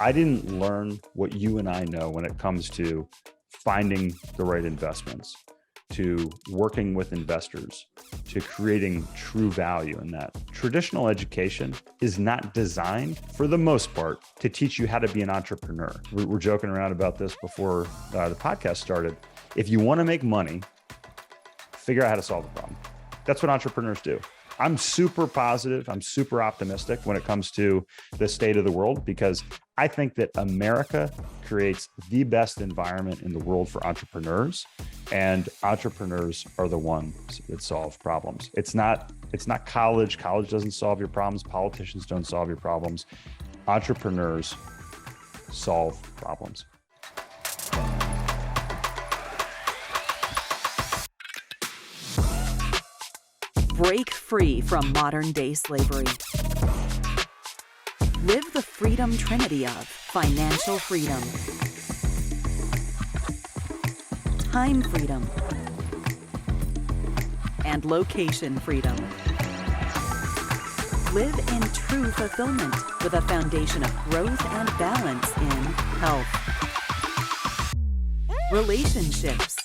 I didn't learn what you and I know when it comes to finding the right investments, to working with investors, to creating true value in that. Traditional education is not designed, for the most part, to teach you how to be an entrepreneur. We're joking around about this before the podcast started. If you want to make money, figure out how to solve a problem. That's what entrepreneurs do. I'm super positive. I'm super optimistic when it comes to the state of the world, because I think that America creates the best environment in the world for entrepreneurs, and entrepreneurs are the ones that solve problems. It's not college. College doesn't solve your problems. Politicians don't solve your problems. Entrepreneurs solve problems. Break free from modern-day slavery. Live the freedom trinity of financial freedom, time freedom, and location freedom. Live in true fulfillment with a foundation of growth and balance in health, relationships,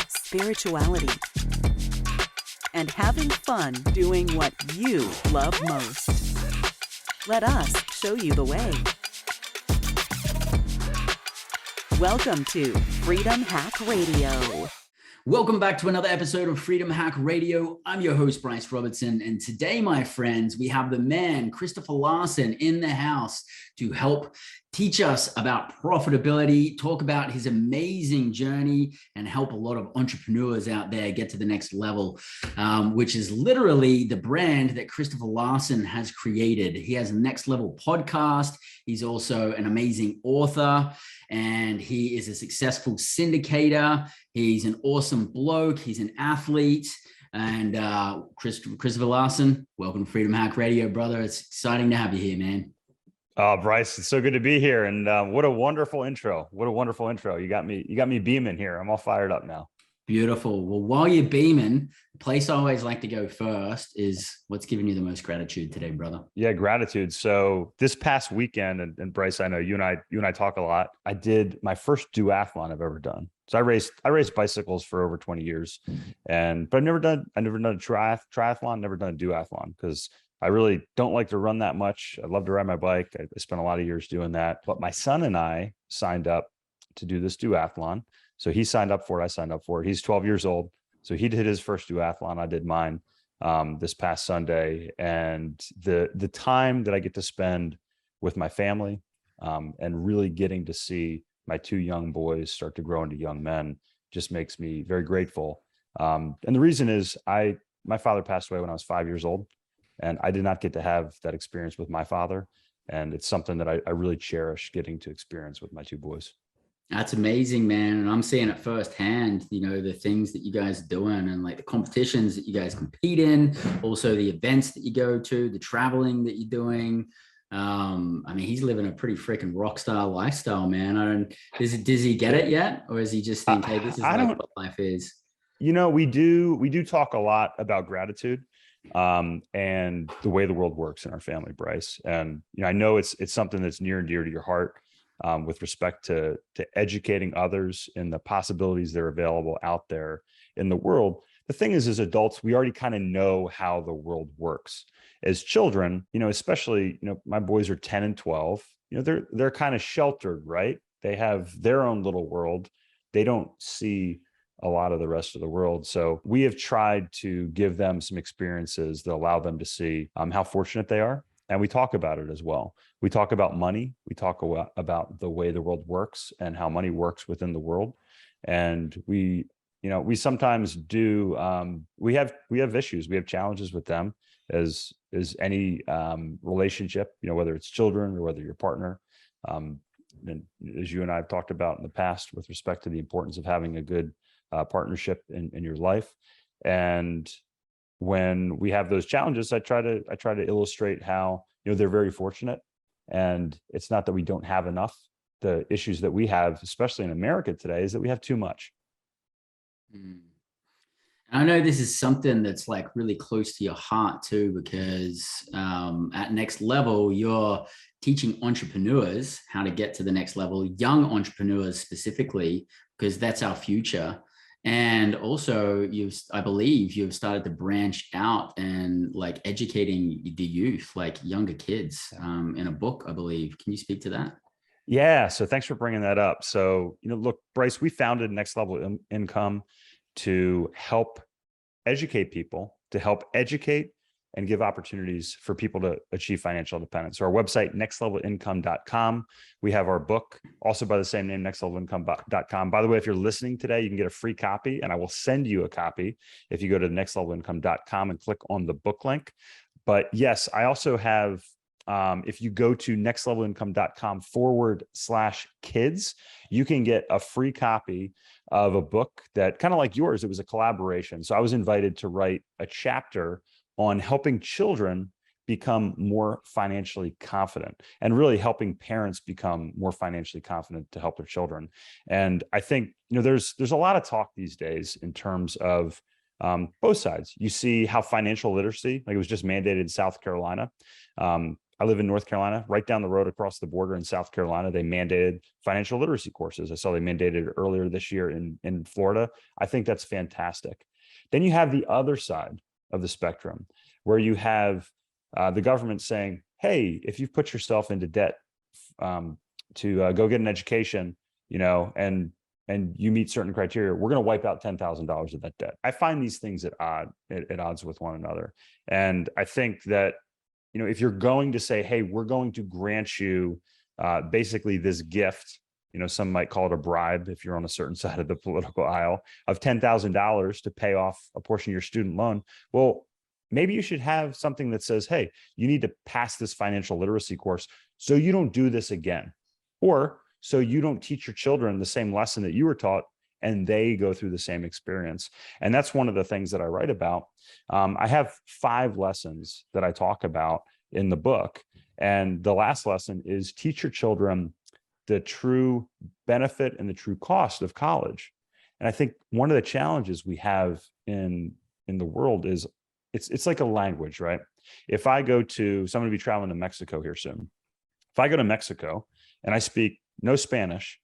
spirituality, and having fun doing what you love most. Let us show you the way. Welcome to Freedom Hack Radio. Welcome back to another episode of Freedom Hack Radio. I'm your host, Bryce Robertson. And today, my friends, we have the man, Christopher Larsen, in the house to help teach us about profitability, talk about his amazing journey, and help a lot of entrepreneurs out there get to the next level, which is literally the brand that Christopher Larsen has created. He has a Next Level podcast. He's also an amazing author, and he is a successful syndicator. He's an awesome bloke. He's an athlete. And Christopher Larsen, welcome to Freedom Hack Radio, brother. It's exciting to have you here, man. Bryce, it's so good to be here. And what a wonderful intro. What a wonderful intro. You got me beaming here. I'm all fired up now. Beautiful. Well, while you're beaming, the place I always like to go first is what's giving you the most gratitude today, brother? Yeah, gratitude. So this past weekend, and Bryce, I know you and I talk a lot. I did my first duathlon I've ever done. So I raced bicycles for over 20 years, but I've never done a triathlon, never done a duathlon, because I really don't like to run that much. I love to ride my bike. I spent a lot of years doing that. But my son and I signed up to do this duathlon. So he signed up for it. I signed up for it. He's 12 years old. So he did his first duathlon. I did mine this past Sunday. And the time that I get to spend with my family and really getting to see my two young boys start to grow into young men just makes me very grateful. And the reason is my father passed away when I was 5 years old. And I did not get to have that experience with my father. And it's something that I really cherish getting to experience with my two boys. That's amazing, man. And I'm seeing it firsthand, the things that you guys are doing and like the competitions that you guys compete in, also the events that you go to, the traveling that you're doing. He's living a pretty freaking rock star lifestyle, man. Does he get it yet? Or is he just think, hey, this is what life is? We do talk a lot about gratitude. And the way the world works in our family, Bryce. And I know it's something that's near and dear to your heart, with respect to educating others in the possibilities that are available out there in the world. The thing is, as adults, we already kind of know how the world works. As children, especially, my boys are 10 and 12, they're kind of sheltered, right? They have their own little world. They don't see a lot of the rest of the world. So we have tried to give them some experiences that allow them to see how fortunate they are. And we talk about it as well. We talk about money. We talk about the way the world works and how money works within the world. And we sometimes do, we have issues, we have challenges with them as any relationship, whether it's children or whether your partner. And as you and I have talked about in the past with respect to the importance of having a good partnership in your life. And when we have those challenges, I try to illustrate how, they're very fortunate, and it's not that we don't have enough. The issues that we have, especially in America today, is that we have too much. I know this is something that's like really close to your heart too, because at Next Level, you're teaching entrepreneurs how to get to the next level, young entrepreneurs specifically, because that's our future. And also, I believe you've started to branch out and like educating the youth, like younger kids, in a book, I believe. Can you speak to that? Yeah. So thanks for bringing that up. So, look, Bryce, we founded Next Level Income to help educate people, to help educate and give opportunities for people to achieve financial independence. So our website, nextlevelincome.com. We have our book also by the same name, nextlevelincome.com. By the way, if you're listening today, you can get a free copy and I will send you a copy if you go to nextlevelincome.com and click on the book link. But yes, I also have, if you go to nextlevelincome.com/kids, you can get a free copy of a book that kind of like yours, it was a collaboration. So I was invited to write a chapter on helping children become more financially confident and really helping parents become more financially confident to help their children. And I think, there's a lot of talk these days in terms of both sides. You see how financial literacy, like it was just mandated in South Carolina. I live in North Carolina, right down the road across the border in South Carolina. They mandated financial literacy courses. I saw they mandated it earlier this year in Florida. I think that's fantastic. Then you have the other side of the spectrum where you have the government saying, hey, if you've put yourself into debt to go get an education, and you meet certain criteria, we're going to wipe out $10,000 of that debt. I find these things at odds with one another. And I think that, if you're going to say, hey, we're going to grant you basically this gift, some might call it a bribe if you're on a certain side of the political aisle, of $10,000 to pay off a portion of your student loan. Well, maybe you should have something that says, hey, you need to pass this financial literacy course so you don't do this again, or so you don't teach your children the same lesson that you were taught and they go through the same experience. And that's one of the things that I write about. I have 5 lessons that I talk about in the book. And the last lesson is teach your children the true benefit and the true cost of college. And I think one of the challenges we have in the world is it's like a language, right? If I go to, so I'm going to be traveling to Mexico here soon. If I go to Mexico and I speak no Spanish,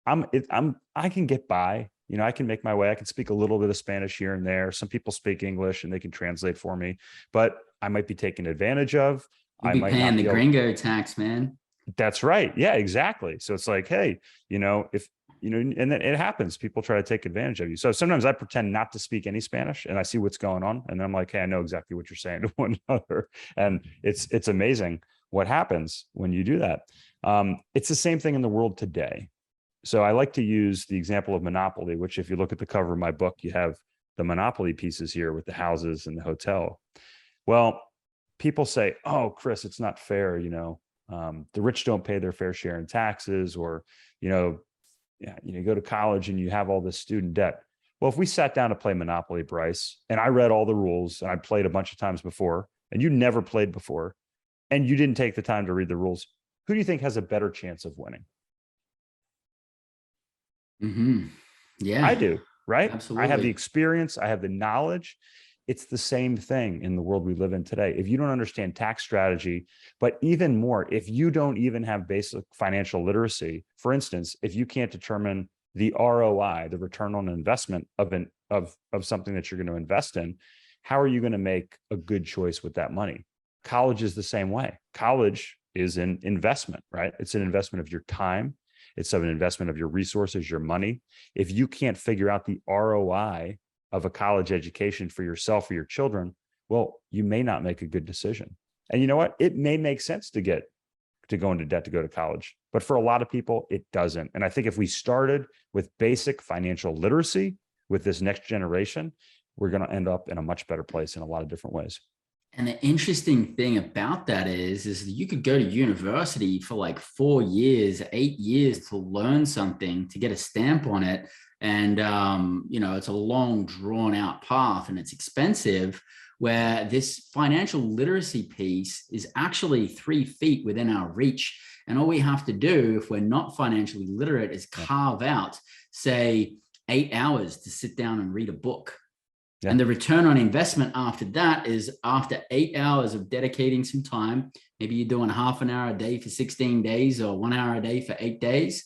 I can get by, I can make my way. I can speak a little bit of Spanish here and there. Some people speak English and they can translate for me, but I might be taken advantage of. You'd I be might paying not the be gringo tax, man. That's right. Yeah, exactly. So it's like, hey, if, and then it happens, people try to take advantage of you. So sometimes I pretend not to speak any Spanish and I see what's going on. And then I'm like, hey, I know exactly what you're saying to one another. And it's amazing what happens when you do that. It's the same thing in the world today. So I like to use the example of Monopoly, which if you look at the cover of my book, you have the Monopoly pieces here with the houses and the hotel. Well, people say, oh, Chris, it's not fair. The rich don't pay their fair share in taxes, or, you go to college and you have all this student debt. Well, if we sat down to play Monopoly, Bryce, and I read all the rules and I played a bunch of times before, and you never played before, and you didn't take the time to read the rules, who do you think has a better chance of winning? Mm-hmm. Yeah, I do, right? absolutely. I have the experience, I have the knowledge. It's the same thing in the world we live in today. If you don't understand tax strategy, but even more, if you don't even have basic financial literacy, for instance, if you can't determine the ROI, the return on investment of something that you're going to invest in, how are you going to make a good choice with that money? College is the same way. College is an investment, right? It's an investment of your time. It's an investment of your resources, your money. If you can't figure out the ROI of a college education for yourself or your children, well, you may not make a good decision. And you know what? It may make sense to go into debt to go to college, but for a lot of people, it doesn't. And I think if we started with basic financial literacy with this next generation, we're going to end up in a much better place in a lot of different ways. And the interesting thing about that is that you could go to university for like 4 years, 8 years to learn something, to get a stamp on it. And, it's a long drawn out path and it's expensive, where this financial literacy piece is actually 3 feet within our reach. And all we have to do, if we're not financially literate, is carve out, say, 8 hours to sit down and read a book. Yeah. And the return on investment after that is after 8 hours of dedicating some time. Maybe you're doing half an hour a day for 16 days or 1 hour a day for 8 days,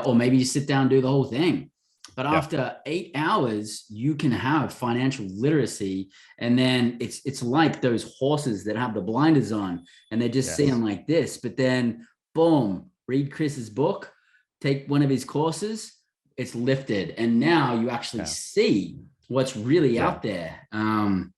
or maybe you sit down and do the whole thing. But after 8 hours, you can have financial literacy. And then it's like those horses that have the blinders on and they're just seeing like this. But then, boom, read Chris's book, take one of his courses, it's lifted. And now you actually see what's really out there.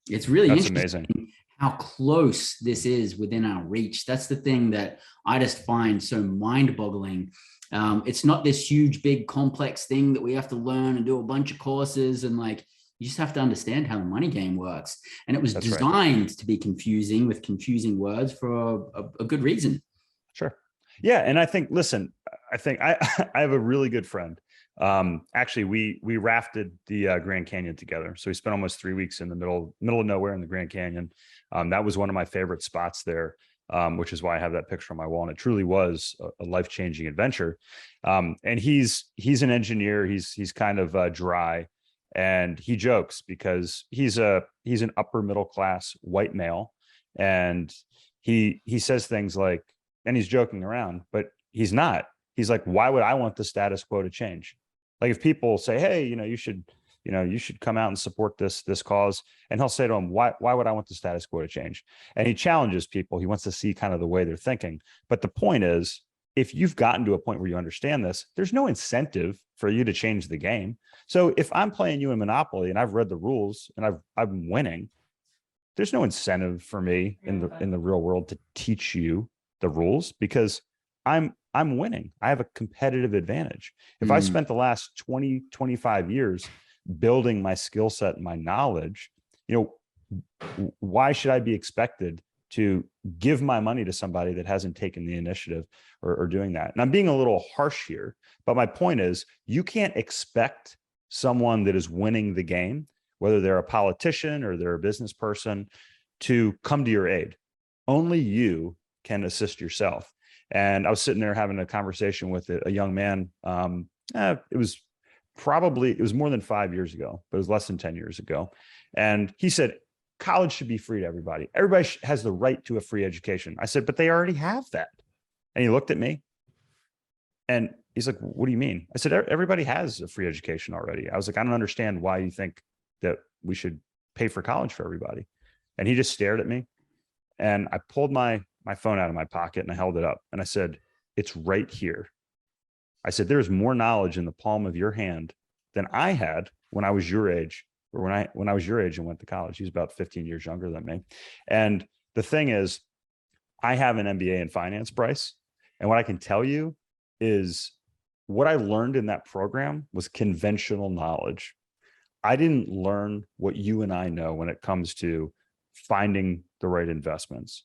It's really interesting how close this is within our reach. That's the thing that I just find so mind-boggling. It's not this huge, big, complex thing that we have to learn and do a bunch of courses, and like, you just have to understand how the money game works. And it was designed to be confusing with confusing words for a good reason. Sure. Yeah. And I think, listen, I have a really good friend. Actually, we rafted the Grand Canyon together. So we spent almost 3 weeks in the middle of nowhere in the Grand Canyon. That was one of my favorite spots there, which is why I have that picture on my wall. And it truly was a life-changing adventure. And he's an engineer. He's kind of dry, and he jokes because he's an upper middle class white male, and he says things like, and he's joking around, but he's not. He's like, why would I want the status quo to change? Like, if people say, hey, you should come out and support this cause. And he'll say to them, why would I want the status quo to change? And he challenges people. He wants to see kind of the way they're thinking. But the point is, if you've gotten to a point where you understand this, there's no incentive for you to change the game. So if I'm playing you in Monopoly and I've read the rules and I'm winning, there's no incentive for me in the real world to teach you the rules, because I'm winning. I have a competitive advantage. If I spent the last 20, 25 years building my skill set and my knowledge, why should I be expected to give my money to somebody that hasn't taken the initiative or doing that? And I'm being a little harsh here, but my point is, you can't expect someone that is winning the game, whether they're a politician or they're a business person, to come to your aid. Only you can assist yourself. And I was sitting there having a conversation with a young man. It was more than 5 years ago, but it was less than 10 years ago. And he said, college should be free to everybody. Everybody has the right to a free education. I said, but they already have that. And he looked at me and he's like, what do you mean? I said, everybody has a free education already. I was like, I don't understand why you think that we should pay for college for everybody. And he just stared at me, and I pulled my phone out of my pocket and I held it up and I said, it's right here. I said, there's more knowledge in the palm of your hand than I had when I was your age, or when I was your age and went to college. He's about 15 years younger than me. And the thing is, I have an MBA in finance, Bryce. And what I can tell you is, what I learned in that program was conventional knowledge. I didn't learn what you and I know when it comes to finding the right investments,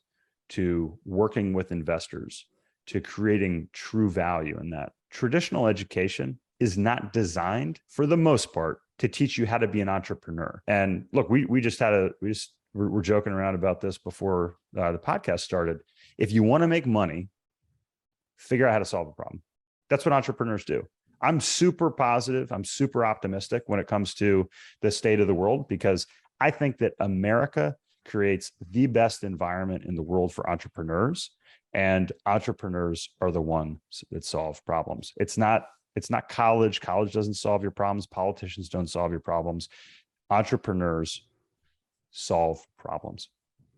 to working with investors, to creating true value in that. Traditional education is not designed, for the most part, to teach you how to be an entrepreneur. And look, we're joking around about this before the podcast started. If you want to make money, figure out how to solve a problem. That's what entrepreneurs do. I'm super positive. I'm super optimistic when it comes to the state of the world, because I think that America creates the best environment in the world for entrepreneurs, and entrepreneurs are the ones that solve problems. It's not college. College doesn't solve your problems. Politicians don't solve your problems. Entrepreneurs solve problems.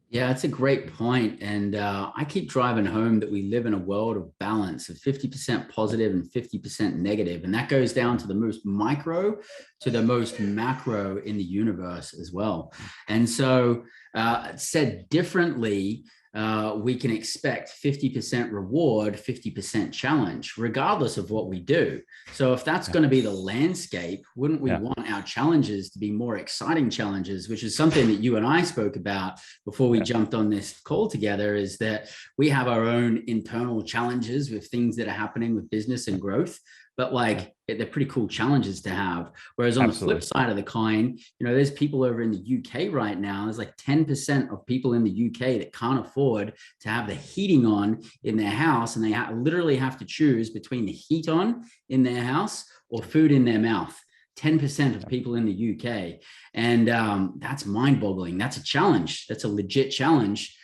Yeah, that's a great point. And I keep driving home that we live in a world of balance of 50% positive and 50% negative. And that goes down to the most micro to the most macro in the universe as well. And so said differently, we can expect 50% reward, 50% challenge, regardless of what we do. So if that's going to be the landscape, wouldn't we want our challenges to be more exciting challenges, which is something that you and I spoke about before we jumped on this call together, is that we have our own internal challenges with things that are happening with business and growth. But like, they're pretty cool challenges to have. Whereas on the flip side of the coin, there's people over in the UK right now. There's like 10% of people in the UK that can't afford to have the heating on in their house. And they literally have to choose between the heat on in their house or food in their mouth. 10% of people in the UK. And that's mind-boggling. That's a challenge. That's a legit challenge.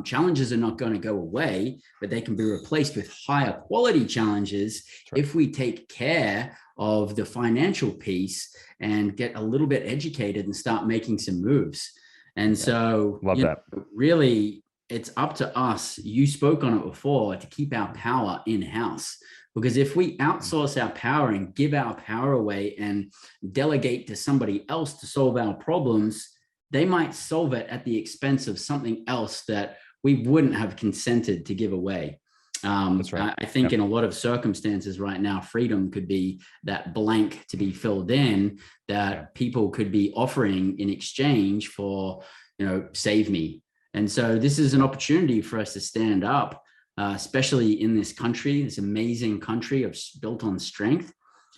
Challenges are not going to go away, but they can be replaced with higher quality challenges if we take care of the financial piece and get a little bit educated and start making some moves. And so love that. Really, it's up to us. You spoke on it before, to keep our power in-house. Because if we outsource our power and give our power away and delegate to somebody else to solve our problems, they might solve it at the expense of something else that we wouldn't have consented to give away. That's right. I think in a lot of circumstances right now, freedom could be that blank to be filled in that people could be offering in exchange for, save me. And so this is an opportunity for us to stand up, especially in this country, this amazing country built on strength.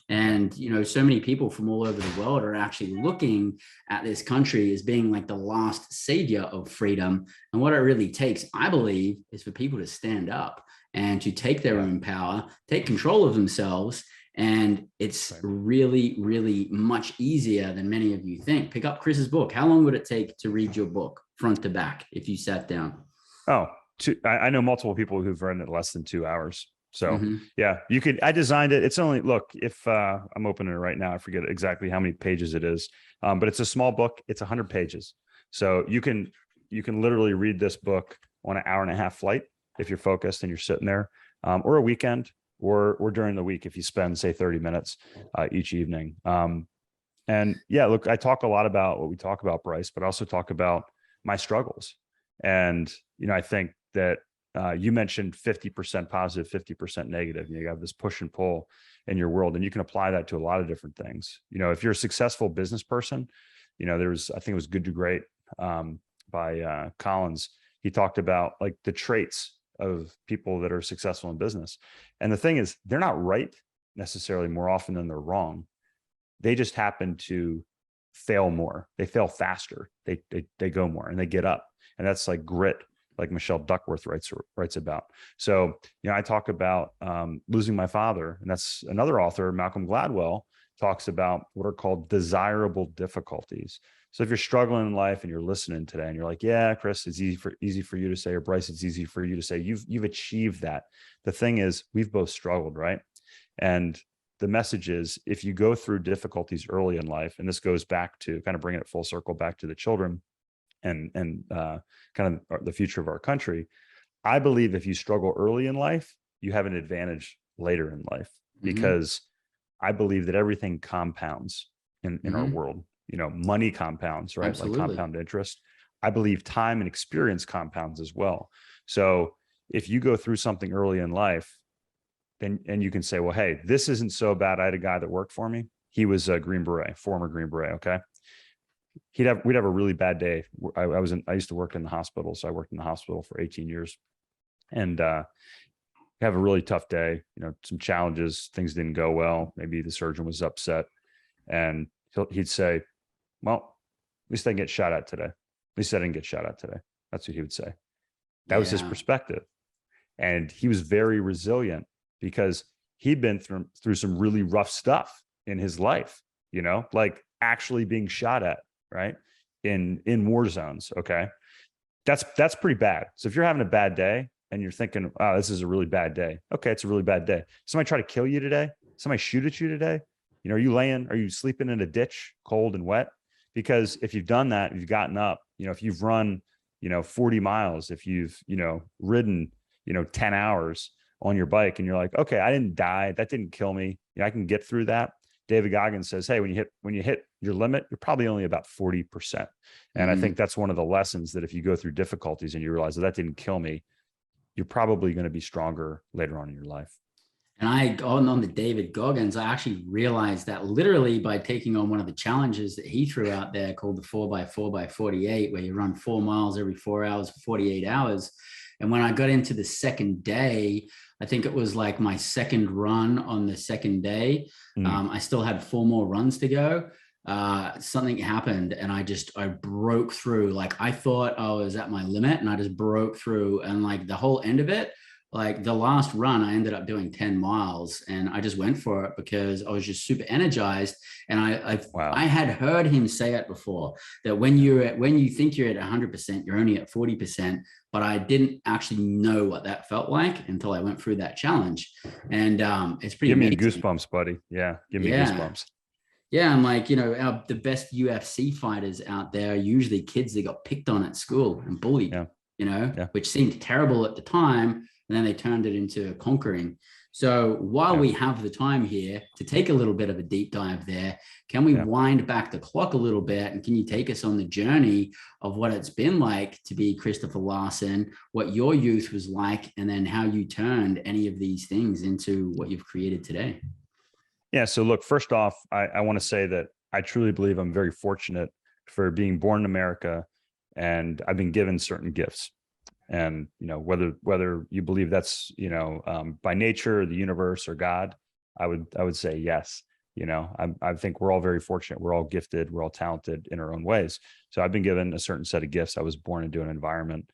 And, so many people from all over the world are actually looking at this country as being like the last savior of freedom. And what it really takes, I believe, is for people to stand up and to take their own power, take control of themselves. And it's really, really much easier than many of you think. Pick up Chris's book. How long would it take to read your book front to back if you sat down? I know multiple people who've read it less than 2 hours. So you could, I designed it. It's only, look, if I'm opening it right now, I forget exactly how many pages it is, but it's a small book. It's 100 pages. So you can literally read this book on an 1.5 hour flight if you're focused and you're sitting there, or a weekend, or during the week if you spend, say, 30 minutes each evening. And look, I talk a lot about what we talk about, Bryce, but I also talk about my struggles. And, I think that you mentioned 50% positive, 50% negative. You have this push and pull in your world, and you can apply that to a lot of different things. If you're a successful business person, I think it was Good to Great by Collins. He talked about like the traits of people that are successful in business. And the thing is, they're not right necessarily more often than they're wrong. They just happen to fail more. They fail faster. They go more and they get up. And that's like grit, like Michelle Duckworth writes about. So, I talk about losing my father, and that's another author, Malcolm Gladwell, talks about what are called desirable difficulties. So if you're struggling in life and you're listening today and you're like, yeah, Chris, it's easy for you to say, or Bryce, it's easy for you to say, you've achieved that. The thing is, we've both struggled, right? And the message is, if you go through difficulties early in life, and this goes back to kind of bringing it full circle back to the children and kind of the future of our country, I believe if you struggle early in life, you have an advantage later in life, because I believe that everything compounds in our world. Money compounds, right? Absolutely. Like compound interest. I believe time and experience compounds as well. So if you go through something early in life, and you can say, well, hey, this isn't so bad. I had a guy that worked for me. He was a Green Beret, former Green Beret. Okay. We'd have a really bad day. I used to work in the hospital. So I worked in the hospital for 18 years, and have a really tough day, some challenges, things didn't go well. Maybe the surgeon was upset, and he'd say, well, at least I didn't get shot at today. At least I didn't get shot at today. That's what he would say. That was his perspective. And he was very resilient because he'd been through some really rough stuff in his life, like actually being shot at, right? In war zones. Okay. That's pretty bad. So if you're having a bad day and you're thinking, oh, this is a really bad day. Okay. It's a really bad day. Somebody try to kill you today. Somebody shoot at you today. Are you sleeping in a ditch, cold and wet? Because if you've done that, you've gotten up, if you've run, 40 miles, if you've, ridden, 10 hours on your bike, and you're like, okay, I didn't die. That didn't kill me. I can get through that. David Goggins says, hey, when you hit your limit, you're probably only about 40%. And I think that's one of the lessons, that if you go through difficulties and you realize that didn't kill me, you're probably going to be stronger later on in your life. And on the David Goggins, I actually realized that literally by taking on one of the challenges that he threw out there called the 4x4x48, where you run 4 miles every 4 hours for 48 hours. And when I got into the second day, I think it was like my second run on the second day. I still had 4 more runs to go. Something happened, and I broke through. Like, I thought I was at my limit, and I just broke through. And like the whole end of it, like the last run, I ended up doing 10 miles and I just went for it because I was just super energized. And Wow. I had heard him say it before that when you think you're at 100%, you're only at 40%. But I didn't actually know what that felt like until I went through that challenge. And it's pretty Give me amazing. goosebumps, buddy. Yeah. Give me Yeah. goosebumps. Yeah, and like, the best UFC fighters out there are usually kids that got picked on at school and bullied, Yeah. Yeah. which seemed terrible at the time. And then they turned it into conquering. So while Yeah. we have the time here to take a little bit of a deep dive there, can we wind back the clock a little bit? And can you take us on the journey of what it's been like to be Christopher Larsen, what your youth was like, and then how you turned any of these things into what you've created today? Yeah. So look, first off, I want to say that I truly believe I'm very fortunate for being born in America, and I've been given certain gifts. And, whether you believe that's, by nature, or the universe, or God, I would say yes. I think we're all very fortunate. We're all gifted. We're all talented in our own ways. So I've been given a certain set of gifts. I was born into an environment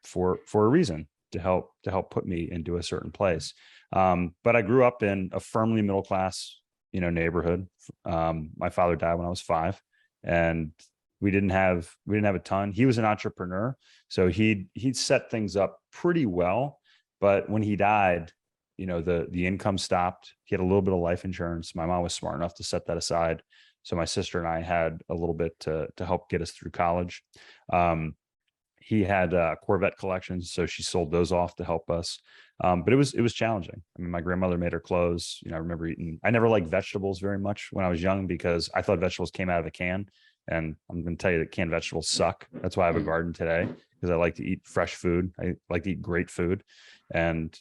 for a reason, to help put me into a certain place. But I grew up in a firmly middle class, neighborhood. My father died when I was 5, and we didn't have a ton. He was an entrepreneur, so he'd set things up pretty well. But when he died, the income stopped. He had a little bit of life insurance. My mom was smart enough to set that aside, so my sister and I had a little bit to help get us through college. He had Corvette collections, so she sold those off to help us. But it was challenging. I mean, my grandmother made her clothes. I remember I never liked vegetables very much when I was young because I thought vegetables came out of a can. And I'm going to tell you that canned vegetables suck. That's why I have a garden today, because I like to eat fresh food. I like to eat great food. And,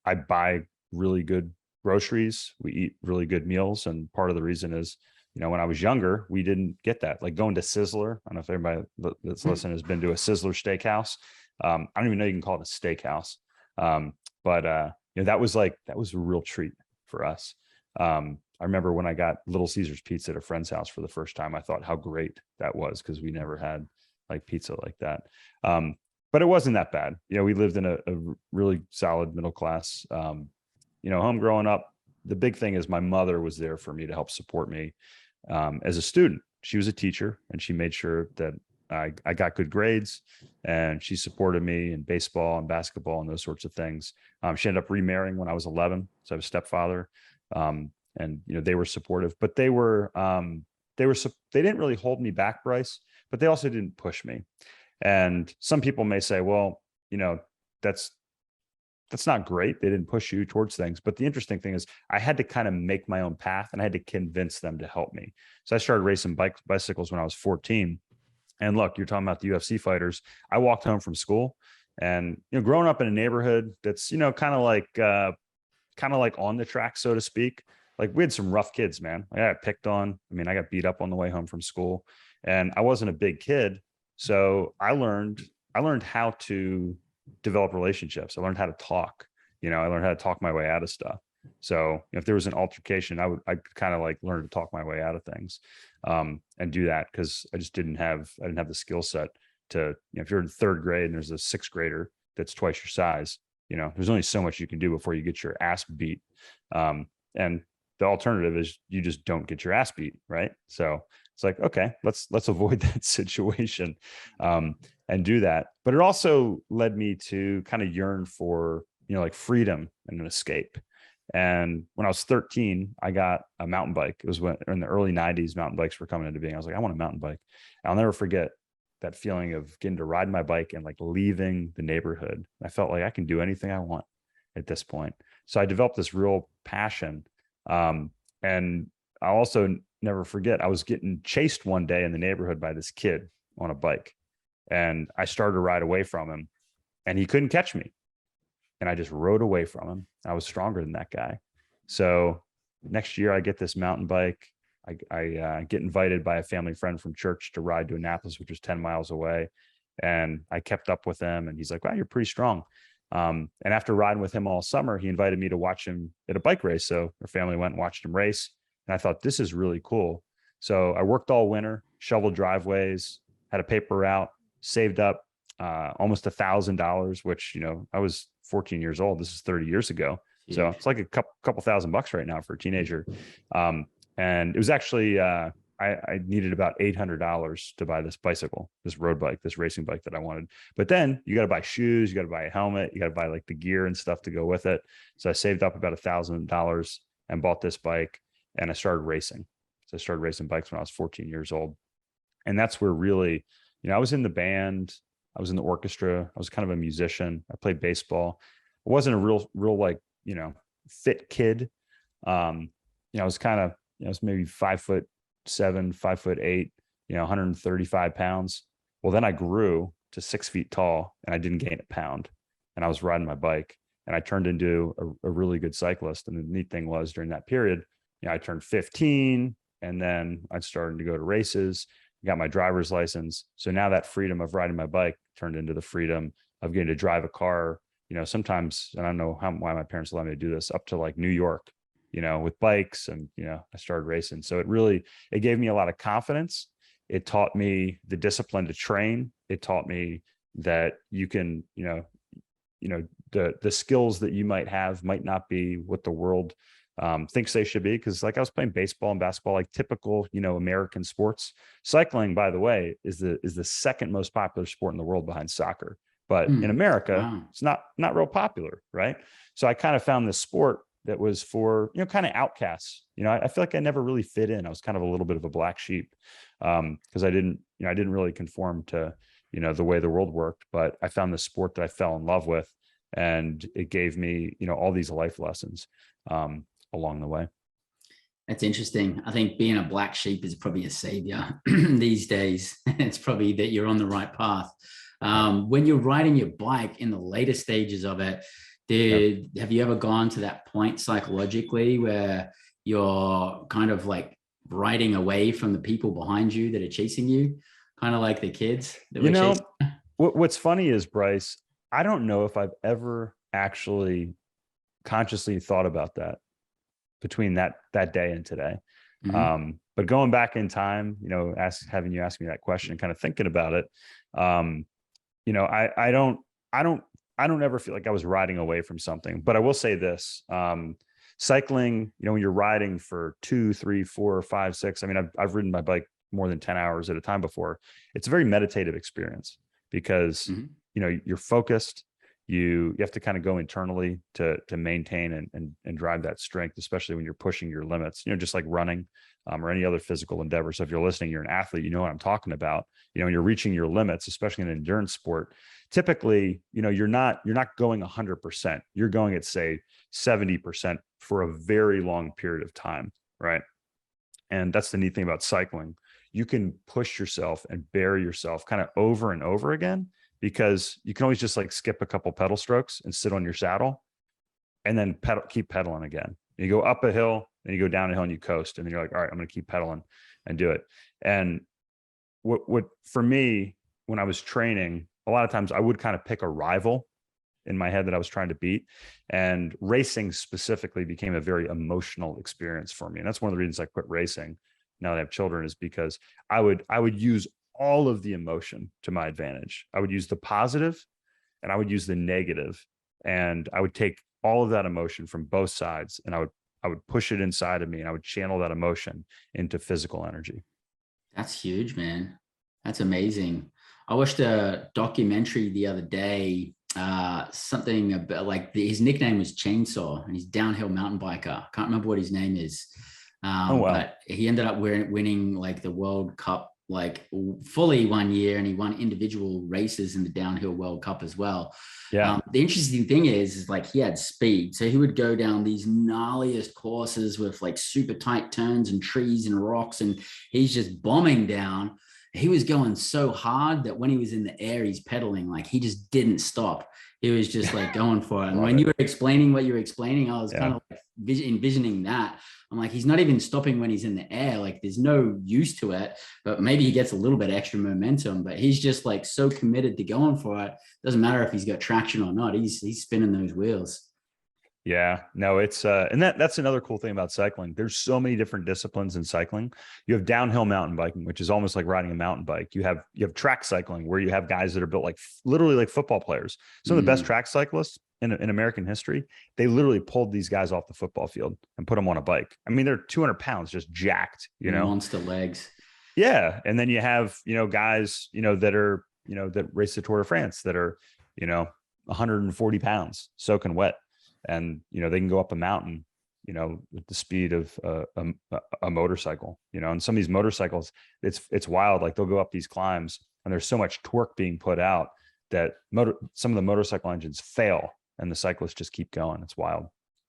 I buy really good groceries. We eat really good meals. And part of the reason is, when I was younger, we didn't get that. Like going to Sizzler. I don't know if everybody that's listening has been to a Sizzler steakhouse. I don't even know you can call it a steakhouse. But that was a real treat for us. I remember when I got Little Caesars pizza at a friend's house for the first time, I thought how great that was, because we never had like pizza like that. But it wasn't that bad. We lived in a really solid middle class, home growing up. The big thing is my mother was there for me to help support me as a student. She was a teacher, and she made sure that I got good grades, and she supported me in baseball and basketball and those sorts of things. She ended up remarrying when I was 11. So I have a stepfather. And they were supportive, but they didn't really hold me back, Bryce, but they also didn't push me. And some people may say, well, that's not great. They didn't push you towards things. But the interesting thing is I had to kind of make my own path, and I had to convince them to help me. So I started racing bicycles when I was 14. And look, you're talking about the UFC fighters. I walked home from school, and, growing up in a neighborhood that's, kind of like on the track, so to speak. Like, we had some rough kids, man. I got picked on. I mean, I got beat up on the way home from school, and I wasn't a big kid. So I learned how to develop relationships. I learned how to talk, I learned how to talk my way out of stuff. So if there was an altercation, I kind of like learn to talk my way out of things, and do that, because I didn't have the skill set to, if you're in 3rd grade and there's a 6th grader that's twice your size, there's only so much you can do before you get your ass beat. And the alternative is you just don't get your ass beat, right? So it's like, okay, let's avoid that situation, and do that. But it also led me to kind of yearn for, like freedom and an escape. And when I was 13, I got a mountain bike. It was when in the early 90s, mountain bikes were coming into being. I was like, I want a mountain bike. I'll never forget that feeling of getting to ride my bike and like leaving the neighborhood. I felt like I can do anything I want at this point. So I developed this real passion. And I'll also never forget, I was getting chased one day in the neighborhood by this kid on a bike, and I started to ride away from him, and he couldn't catch me. And I just rode away from him. I was stronger than that guy. So next year I get this mountain bike. I get invited by a family friend from church to ride to Annapolis, which was 10 miles away. And I kept up with him, and he's like, wow, you're pretty strong. And after riding with him all summer, he invited me to watch him at a bike race. So our family went and watched him race. And I thought, this is really cool. So I worked all winter, shoveled driveways, had a paper route, saved up, almost $1,000, which, I was 14 years old. This is 30 years ago. So it's like a couple $1,000 right now for a teenager. And it was actually, I needed about $800 to buy this bicycle, this road bike, this racing bike that I wanted. But then you got to buy shoes, you got to buy a helmet, you got to buy like the gear and stuff to go with it. So I saved up about $1,000 and bought this bike, and I started racing. So I started racing bikes when I was 14 years old. And that's where really, I was in the band, I was in the orchestra, I was kind of a musician. I played baseball. I wasn't a real like, fit kid. I was kind of, I was maybe 5'7", 5'8", 135 pounds. Well, then I grew to 6 feet tall and I didn't gain a pound, and I was riding my bike, and I turned into a really good cyclist. And the neat thing was, during that period, I turned 15, and then I started to go to races, got my driver's license. So now that freedom of riding my bike turned into the freedom of getting to drive a car, sometimes, and I don't know why my parents allowed me to do this, up to like New York, with bikes, and, I started racing. So it gave me a lot of confidence. It taught me the discipline to train. It taught me that you can, the skills that you might have might not be what the world thinks they should be. Cause like I was playing baseball and basketball, like typical, American sports. Cycling, by the way, is the second most popular sport in the world behind soccer. But in America, It's not real popular, right? So I kind of found this sport that was for, kind of outcasts. I feel like I never really fit in. I was kind of a little bit of a black sheep, because I didn't really conform to, the way the world worked. But I found this sport that I fell in love with, and it gave me, all these life lessons along the way. That's interesting. I think being a black sheep is probably a savior these days. It's probably that you're on the right path. When you're riding your bike in the later stages of it, have you ever gone to that point psychologically where you're kind of like riding away from the people behind you that are chasing you, kind of like the kids that were chasing? What's funny is, Bryce, I don't know if I've ever actually consciously thought about that between that day and today. Mm-hmm. But going back in time, having you ask me that question, kind of thinking about it, I don't ever feel like I was riding away from something. But I will say this, cycling, when you're riding for 2, 3, 4, 5, 6, I mean, I've ridden my bike more than 10 hours at a time before. It's a very meditative experience because, you're focused. You have to kind of go internally to maintain and drive that strength, especially when you're pushing your limits, just like running or any other physical endeavor. So if you're listening, you're an athlete, you know what I'm talking about. When you're reaching your limits, especially in an endurance sport, typically, you're not going 100%. You're going at, say, 70% for a very long period of time, right? And that's the neat thing about cycling. You can push yourself and bury yourself kind of over and over again, because you can always just like skip a couple pedal strokes and sit on your saddle and then keep pedaling again. You go up a hill, then you go down a hill and you coast. And then you're like, all right, I'm going to keep pedaling and do it. And what for me, when I was training, a lot of times I would kind of pick a rival in my head that I was trying to beat. And racing specifically became a very emotional experience for me. And that's one of the reasons I quit racing now that I have children, is because I would use all of the emotion to my advantage. I would use the positive and I would use the negative, and I would take all of that emotion from both sides, and I would push it inside of me, and I would channel that emotion into physical energy. That's huge, man. That's amazing. I watched a documentary the other day, something about like his nickname was Chainsaw, and he's a downhill mountain biker. Can't remember what his name is. But he ended up winning like the World Cup, like fully one year, and he won individual races in the downhill World Cup as well. Yeah. The interesting thing is like he had speed. So he would go down these gnarliest courses with like super tight turns and trees and rocks, and he's just bombing down. He was going so hard that when he was in the air, he's pedaling, like he just didn't stop. He was just like going for it. And when you were explaining what you were explaining, I was kind of like envisioning that. I'm like, he's not even stopping when he's in the air. Like there's no use to it, but maybe he gets a little bit extra momentum, but he's just like so committed to going for it. Doesn't matter if he's got traction or not. He's spinning those wheels. Yeah, no, it's and that's another cool thing about cycling. There's so many different disciplines in cycling. You have downhill mountain biking, which is almost like riding a mountain bike. You have track cycling, where you have guys that are built like literally like football players. Some of the best track cyclists in American history, they literally pulled these guys off the football field and put them on a bike. I mean, they're 200 pounds, just jacked, you know, Monster legs. Yeah, and then you have guys that are that race the Tour de France that are 140 pounds soaking wet, and they can go up a mountain with the speed of a motorcycle, and some of these motorcycles, it's wild. Like they'll go up these climbs and there's so much torque being put out that some of the motorcycle engines fail and the cyclists just keep going. It's wild.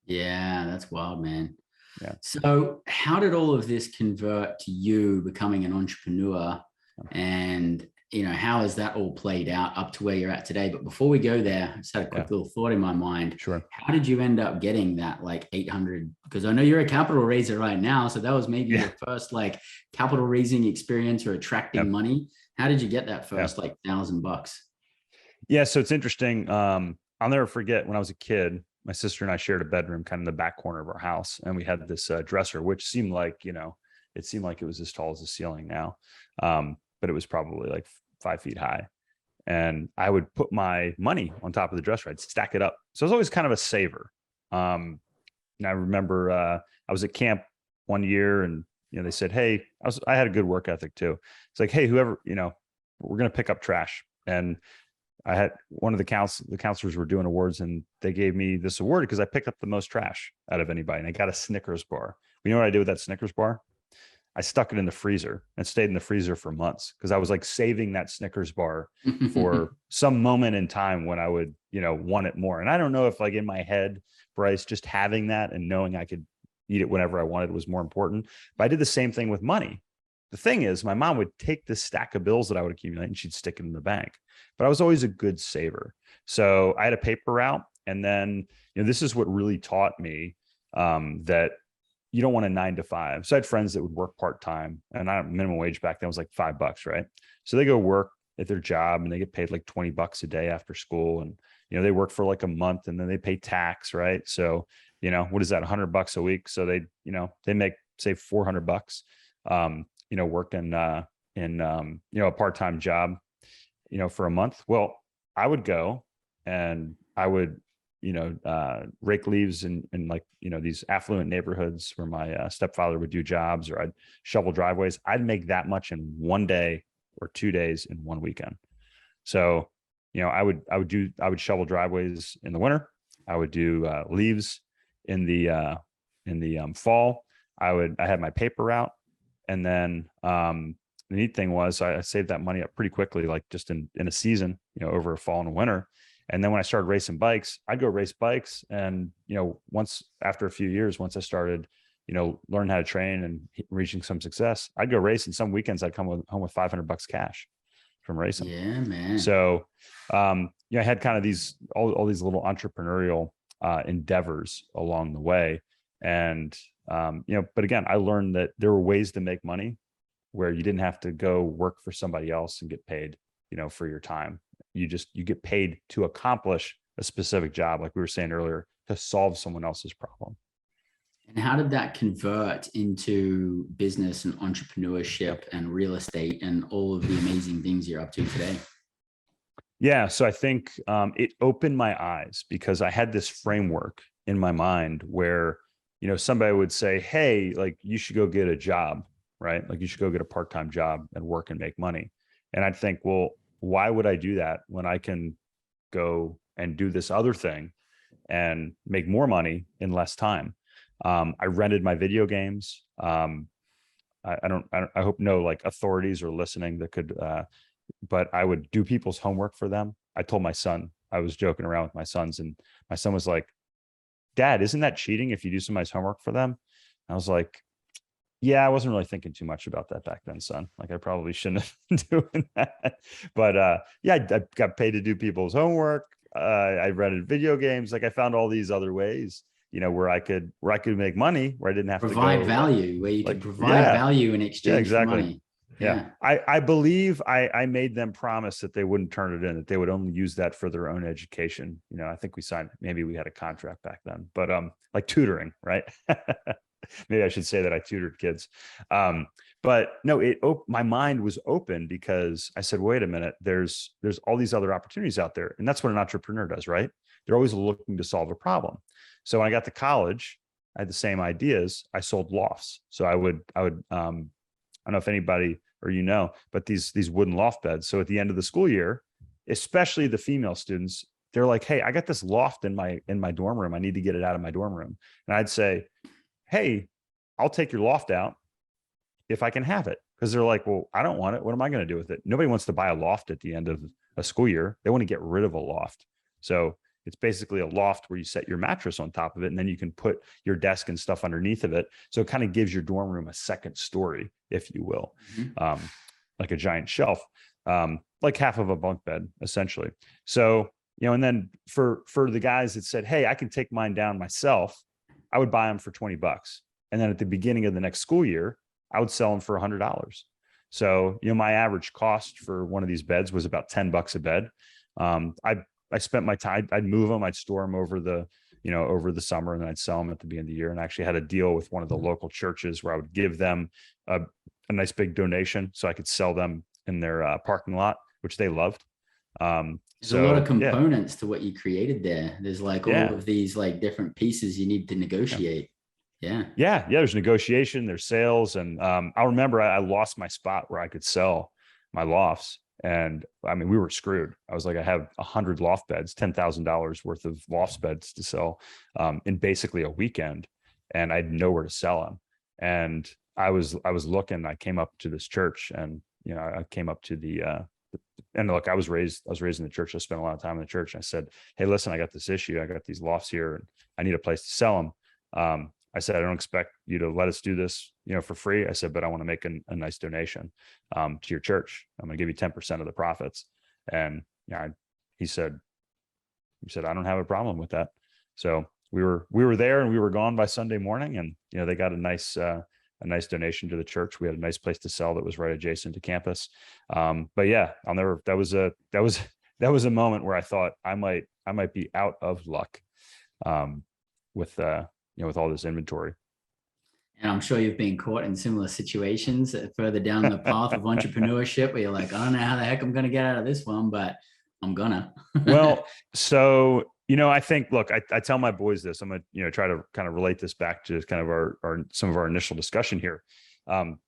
Yeah, that's wild, man. Yeah. So how did all of this convert to you becoming an entrepreneur, and how has that all played out up to where you're at today? But before we go there, I just had a quick little thought in my mind. Sure. How did you end up getting that like 800? Because I know you're a capital raiser right now. So that was maybe your first like capital raising experience or attracting money. How did you get that first like $1,000? Yeah. So it's interesting. I'll never forget when I was a kid, my sister and I shared a bedroom kind of in the back corner of our house. And we had this dresser, which seemed like, it seemed like it was as tall as the ceiling now. But it was probably like 5 feet high. And I would put my money on top of the dresser. I'd stack it up. So I was always kind of a saver. And I remember I was at camp one year and, they said, hey, I had a good work ethic too. It's like, hey, whoever, we're going to pick up trash. And I had one of the counselors were doing awards, and they gave me this award because I picked up the most trash out of anybody. And I got a Snickers bar. You know what I did with that Snickers bar? I stuck it in the freezer and stayed in the freezer for months because I was like saving that Snickers bar for some moment in time when I would, want it more. And I don't know if like in my head, Bryce, just having that and knowing I could eat it whenever I wanted was more important. But I did the same thing with money. The thing is, my mom would take this stack of bills that I would accumulate and she'd stick it in the bank. But I was always a good saver. So I had a paper route. And then, this is what really taught me that you don't want a 9 to 5. So I had friends that would work part-time, and minimum wage back then was like $5, right? So they go work at their job and they get paid like $20 a day after school. And, they work for like a month and then they pay tax, right? So, what is that? $100 a week. So they make say $400, working in a part-time job, for a month. Well, I would go and I would rake leaves in like, these affluent neighborhoods where my stepfather would do jobs, or I'd shovel driveways. I'd make that much in one day or 2 days in one weekend. So, I would shovel driveways in the winter. I would do leaves in the fall. I had my paper route. And then the neat thing was I saved that money up pretty quickly, like just in a season, over a fall and a winter. And then when I started racing bikes, I'd go race bikes. And, after a few years, once I started, learning how to train and reaching some success, I'd go race. And some weekends I'd come home with $500 cash from racing. Yeah, man. So, I had kind of all these little entrepreneurial endeavors along the way. And, but again, I learned that there were ways to make money where you didn't have to go work for somebody else and get paid, for your time. You get paid to accomplish a specific job, like we were saying earlier, to solve someone else's problem. And how did that convert into business and entrepreneurship and real estate and all of the amazing things you're up to today? Yeah. So I think it opened my eyes because I had this framework in my mind where, somebody would say, hey, like you should go get a job, right? Like you should go get a part-time job and work and make money. And I'd think, well, why would I do that when I can go and do this other thing and make more money in less time? I rented my video games. I hope no like authorities are listening that could, but I would do people's homework for them. I told my son, I was joking around with my sons, and my son was like, Dad, isn't that cheating if you do somebody's homework for them? I was like, yeah, I wasn't really thinking too much about that back then, son. Like I probably shouldn't have been doing that. But I got paid to do people's homework. I rented video games. Like I found all these other ways, where I could make money, where I didn't have provide to go value, where you could provide value in exchange for money. Yeah. I believe I made them promise that they wouldn't turn it in, that they would only use that for their own education. You know, I think we signed, maybe we had a contract back then, but like tutoring, right? Maybe I should say that I tutored kids. But no, my mind was open because I said, wait a minute, there's all these other opportunities out there. And that's what an entrepreneur does, right? They're always looking to solve a problem. So when I got to college, I had the same ideas. I sold lofts. So I don't know if anybody or but these wooden loft beds. So at the end of the school year, especially the female students, they're like, hey, I got this loft in my dorm room. I need to get it out of my dorm room. And I'd say, hey, I'll take your loft out if I can have it. Because they're like, well, I don't want it. What am I going to do with it? Nobody wants to buy a loft at the end of a school year. They want to get rid of a loft. So it's basically a loft where you set your mattress on top of it, and then you can put your desk and stuff underneath of it. So it kind of gives your dorm room a second story, if you will, like a giant shelf, like half of a bunk bed, essentially. So, and then for the guys that said, hey, I can take mine down myself, I would buy them for $20. And then at the beginning of the next school year, I would sell them for $100. So, my average cost for one of these beds was about $10 a bed. I spent my time, I'd move them, I'd store them over the summer, and then I'd sell them at the beginning of the year. And I actually had a deal with one of the local churches where I would give them a nice big donation so I could sell them in their parking lot, which they loved. There's a lot of components to what you created there. There's like all of these like different pieces you need to negotiate. Yeah. There's negotiation, there's sales. And I remember I lost my spot where I could sell my lofts. And I mean, we were screwed. I was like, I have 100 loft beds, $10,000 worth of loft beds to sell in basically a weekend. And I had nowhere to sell them. And I was looking, I came up to this church, and, I came up to and look, I was raised in the church. I spent a lot of time in the church. And I said, hey, listen, I got this issue. I got these lofts here, and I need a place to sell them. I said, I don't expect you to let us do this, for free. I said, but I want to make a nice donation to your church. I'm going to give you 10% of the profits. And he said, I don't have a problem with that. So we were there, and we were gone by Sunday morning, and they got a nice donation to the church. We had a nice place to sell that was right adjacent to campus. But yeah, that was a moment where I thought I might be out of luck with all this inventory. And I'm sure you've been caught in similar situations further down the path of entrepreneurship where you're like, I don't know how the heck I'm going to get out of this one, but I'm gonna. Well, so, I think, look, I tell my boys this. I'm going to, try to kind of relate this back to kind of some of our initial discussion here. You're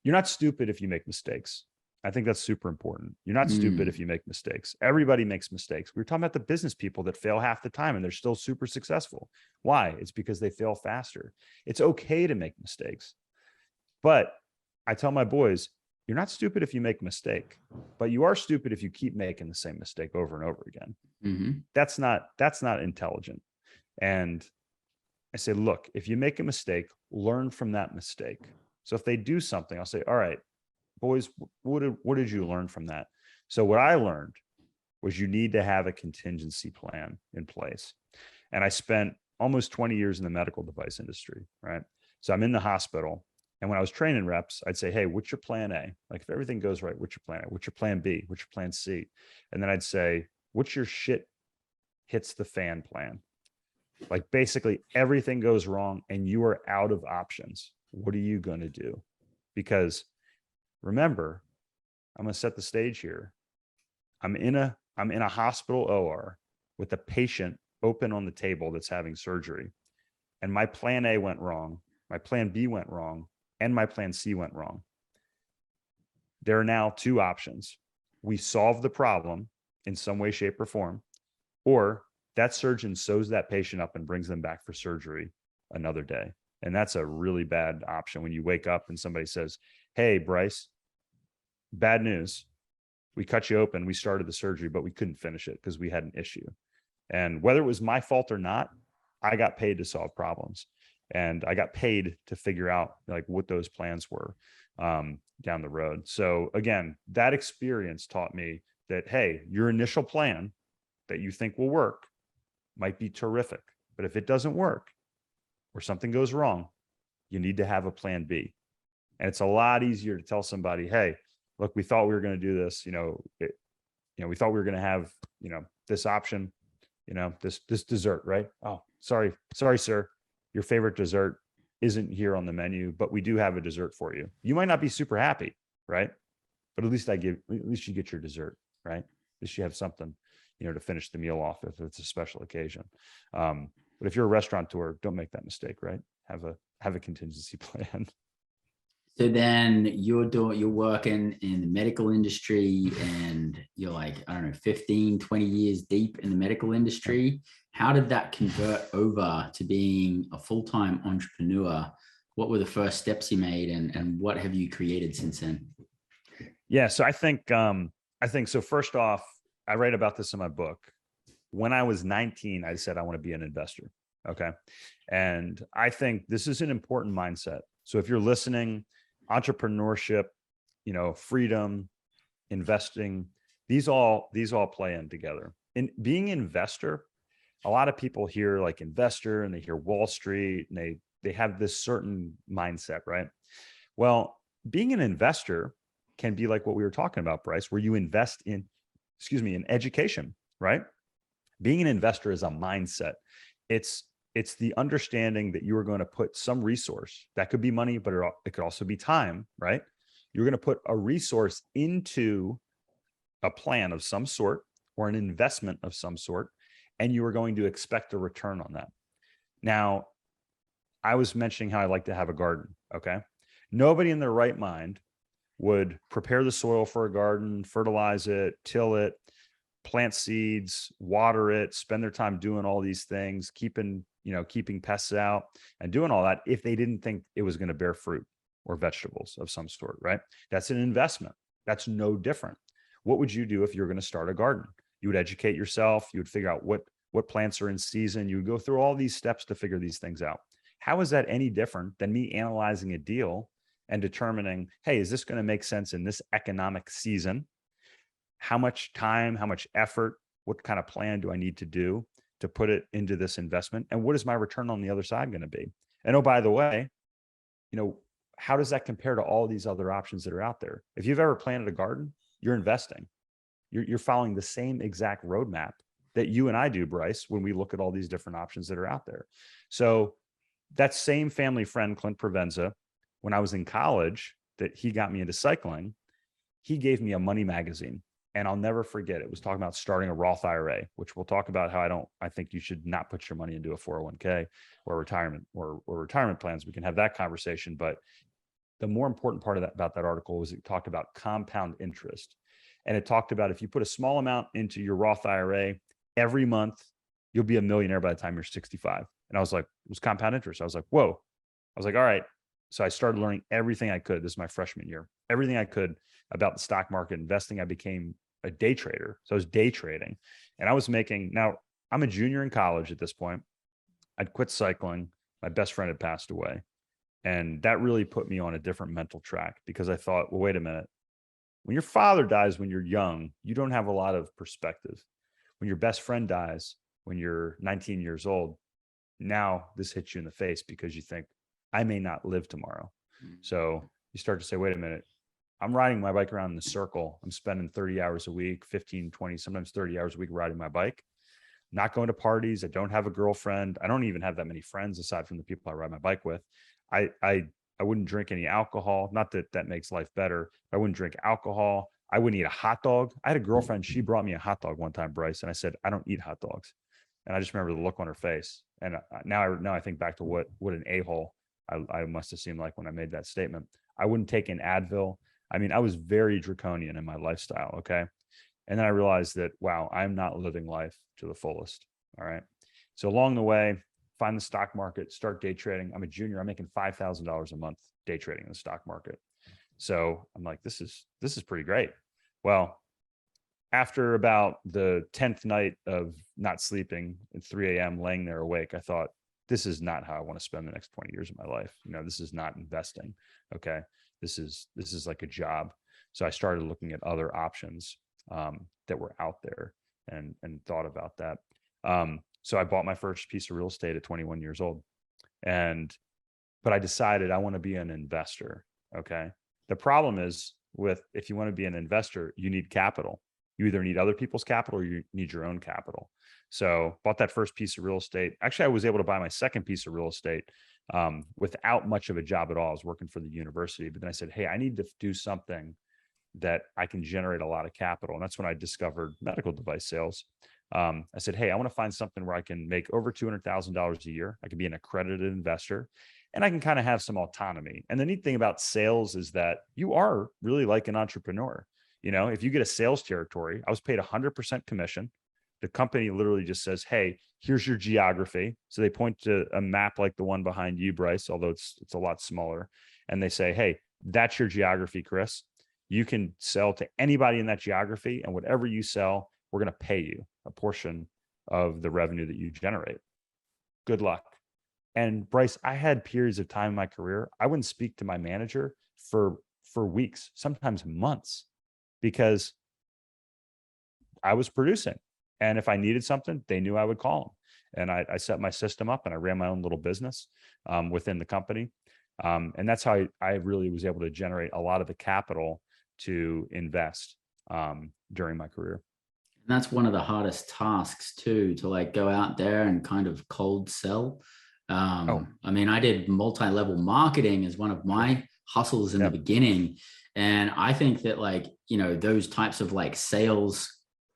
not stupid if you make mistakes. I think that's super important. You're not stupid if you make mistakes. Everybody makes mistakes. We were talking about the business people that fail half the time and they're still super successful. Why? It's because they fail faster. It's okay to make mistakes. But I tell my boys, you're not stupid if you make a mistake, but you are stupid if you keep making the same mistake over and over again. That's not intelligent. And I say, look, if you make a mistake, learn from that mistake. So if they do something, I'll say, all right, boys, what did you learn from that? So what I learned was you need to have a contingency plan in place. And I spent almost 20 years in the medical device industry, right? So I'm in the hospital. And when I was training reps, I'd say, hey, what's your plan A? Like, if everything goes right, what's your plan A? What's your plan B? What's your plan C? And then I'd say, what's your shit hits the fan plan? Like, basically everything goes wrong and you are out of options. What are you going to do? Because remember, I'm going to set the stage here. I'm in a hospital OR with a patient open on the table that's having surgery. And my plan A went wrong. My plan B went wrong. And my plan C went wrong. There are now two options. We solve the problem in some way, shape, or form, or that surgeon sews that patient up and brings them back for surgery another day. And that's a really bad option when you wake up and somebody says, hey, Bryce, bad news. We cut you open. We started the surgery, but we couldn't finish it because we had an issue. And whether it was my fault or not, I got paid to solve problems. And I got paid to figure out like what those plans were down the road. So again, that experience taught me that, hey, your initial plan that you think will work might be terrific, but if it doesn't work or something goes wrong, you need to have a plan B. And it's a lot easier to tell somebody, hey, look, we thought we were going to do this, we thought we were going to have, this option, this dessert, right? Oh, sorry, sir. Your favorite dessert isn't here on the menu, but we do have a dessert for you. You might not be super happy, right? But at least you get your dessert, right? At least you have something, to finish the meal off if it's a special occasion. But if you're a restaurateur, don't make that mistake, right? Have a contingency plan. So then you're working in the medical industry and you're like, I don't know, 15, 20 years deep in the medical industry. How did that convert over to being a full-time entrepreneur? What were the first steps you made and what have you created since then? Yeah. So I think so. First off, I write about this in my book. When I was 19, I said, I want to be an investor. Okay. And I think this is an important mindset. So if you're listening, entrepreneurship, freedom, investing, these all play in together. In being an investor, a lot of people hear like investor and they hear Wall Street and they have this certain mindset, right? Well, being an investor can be like what we were talking about, Bryce, where you invest in education, right? Being an investor is a mindset. It's the understanding that you are going to put some resource, that could be money, but it could also be time, right? You're going to put a resource into a plan of some sort or an investment of some sort, and you are going to expect a return on that. Now, I was mentioning how I like to have a garden, okay? Nobody in their right mind would prepare the soil for a garden, fertilize it, till it, plant seeds, water it, spend their time doing all these things, keeping pests out and doing all that if they didn't think it was going to bear fruit or vegetables of some sort, right? That's an investment. That's no different. What would you do if you're going to start a garden? You would educate yourself. You would figure out what plants are in season. You would go through all these steps to figure these things out. How is that any different than me analyzing a deal and determining, hey, is this going to make sense in this economic season? How much time, how much effort, what kind of plan do I need to do to put it into this investment? And what is my return on the other side going to be? And oh, by the way, how does that compare to all these other options that are out there? If you've ever planted a garden, you're investing. You're following the same exact roadmap that you and I do, Bryce, when we look at all these different options that are out there. So that same family friend, Clint Provenza, when I was in college, that he got me into cycling, he gave me a money magazine. And I'll never forget, it was talking about starting a Roth IRA, which we'll talk about how I think you should not put your money into a 401k or retirement or retirement plans. We can have that conversation. But the more important part of that about that article was it talked about compound interest. And it talked about if you put a small amount into your Roth IRA every month, you'll be a millionaire by the time you're 65. And I was like, it was compound interest. I was like, whoa. I was like, all right. So I started learning everything I could. This is my freshman year, everything I could about the stock market investing. I became a day trader. So I was day trading and I was now I'm a junior in college at this point. I'd quit cycling. My best friend had passed away. And that really put me on a different mental track because I thought, well, wait a minute. When your father dies when you're young, you don't have a lot of perspective. When your best friend dies when you're 19 years old, now this hits you in the face because you think, I may not live tomorrow. So you start to say, wait a minute, I'm riding my bike around in the circle. I'm spending 30 hours a week, 15, 20, sometimes 30 hours a week riding my bike, not going to parties. I don't have a girlfriend. I don't even have that many friends aside from the people I ride my bike with. I wouldn't drink any alcohol. Not that that makes life better. I wouldn't drink alcohol. I wouldn't eat a hot dog. I had a girlfriend. She brought me a hot dog one time, Bryce. And I said, I don't eat hot dogs. And I just remember the look on her face. And now I think back to what an a-hole I must have seemed like when I made that statement. I wouldn't take an Advil. I mean, I was very draconian in my lifestyle. Okay. And then I realized that, wow, I'm not living life to the fullest. All right. So along the way, find the stock market, start day trading. I'm a junior. I'm making $5,000 a month day trading in the stock market. So I'm like, this is pretty great. Well, after about the 10th night of not sleeping at 3 a.m., laying there awake, I thought, this is not how I want to spend the next 20 years of my life. This is not investing. Okay. This is like a job. So I started looking at other options that were out there and thought about that. So I bought my first piece of real estate at 21 years old. But I decided I want to be an investor. Okay. The problem is with, if you want to be an investor, you need capital. You either need other people's capital or you need your own capital. So bought that first piece of real estate. Actually, I was able to buy my second piece of real estate without much of a job at all. I was working for the university, but then I said, hey, I need to do something that I can generate a lot of capital. And that's when I discovered medical device sales. I said, hey, I want to find something where I can make over $200,000 a year. I can be an accredited investor and I can kind of have some autonomy. And the neat thing about sales is that you are really like an entrepreneur. You know, if you get a sales territory, I was paid 100% commission. The company literally just says, hey, here's your geography. So they point to a map like the one behind you, Bryce, although it's a lot smaller. And they say, hey, that's your geography, Chris. You can sell to anybody in that geography, and whatever you sell, we're going to pay you a portion of the revenue that you generate. Good luck. And Bryce, I had periods of time in my career, I wouldn't speak to my manager for weeks, sometimes months, because I was producing. And if I needed something, they knew I would call them. And I set my system up and I ran my own little business within the company. And that's how I really was able to generate a lot of the capital to invest during my career. And that's one of the hardest tasks too, to like go out there and kind of cold sell. I mean, I did multi-level marketing as one of my hustles in the beginning. And I think that like, you know, those types of like sales,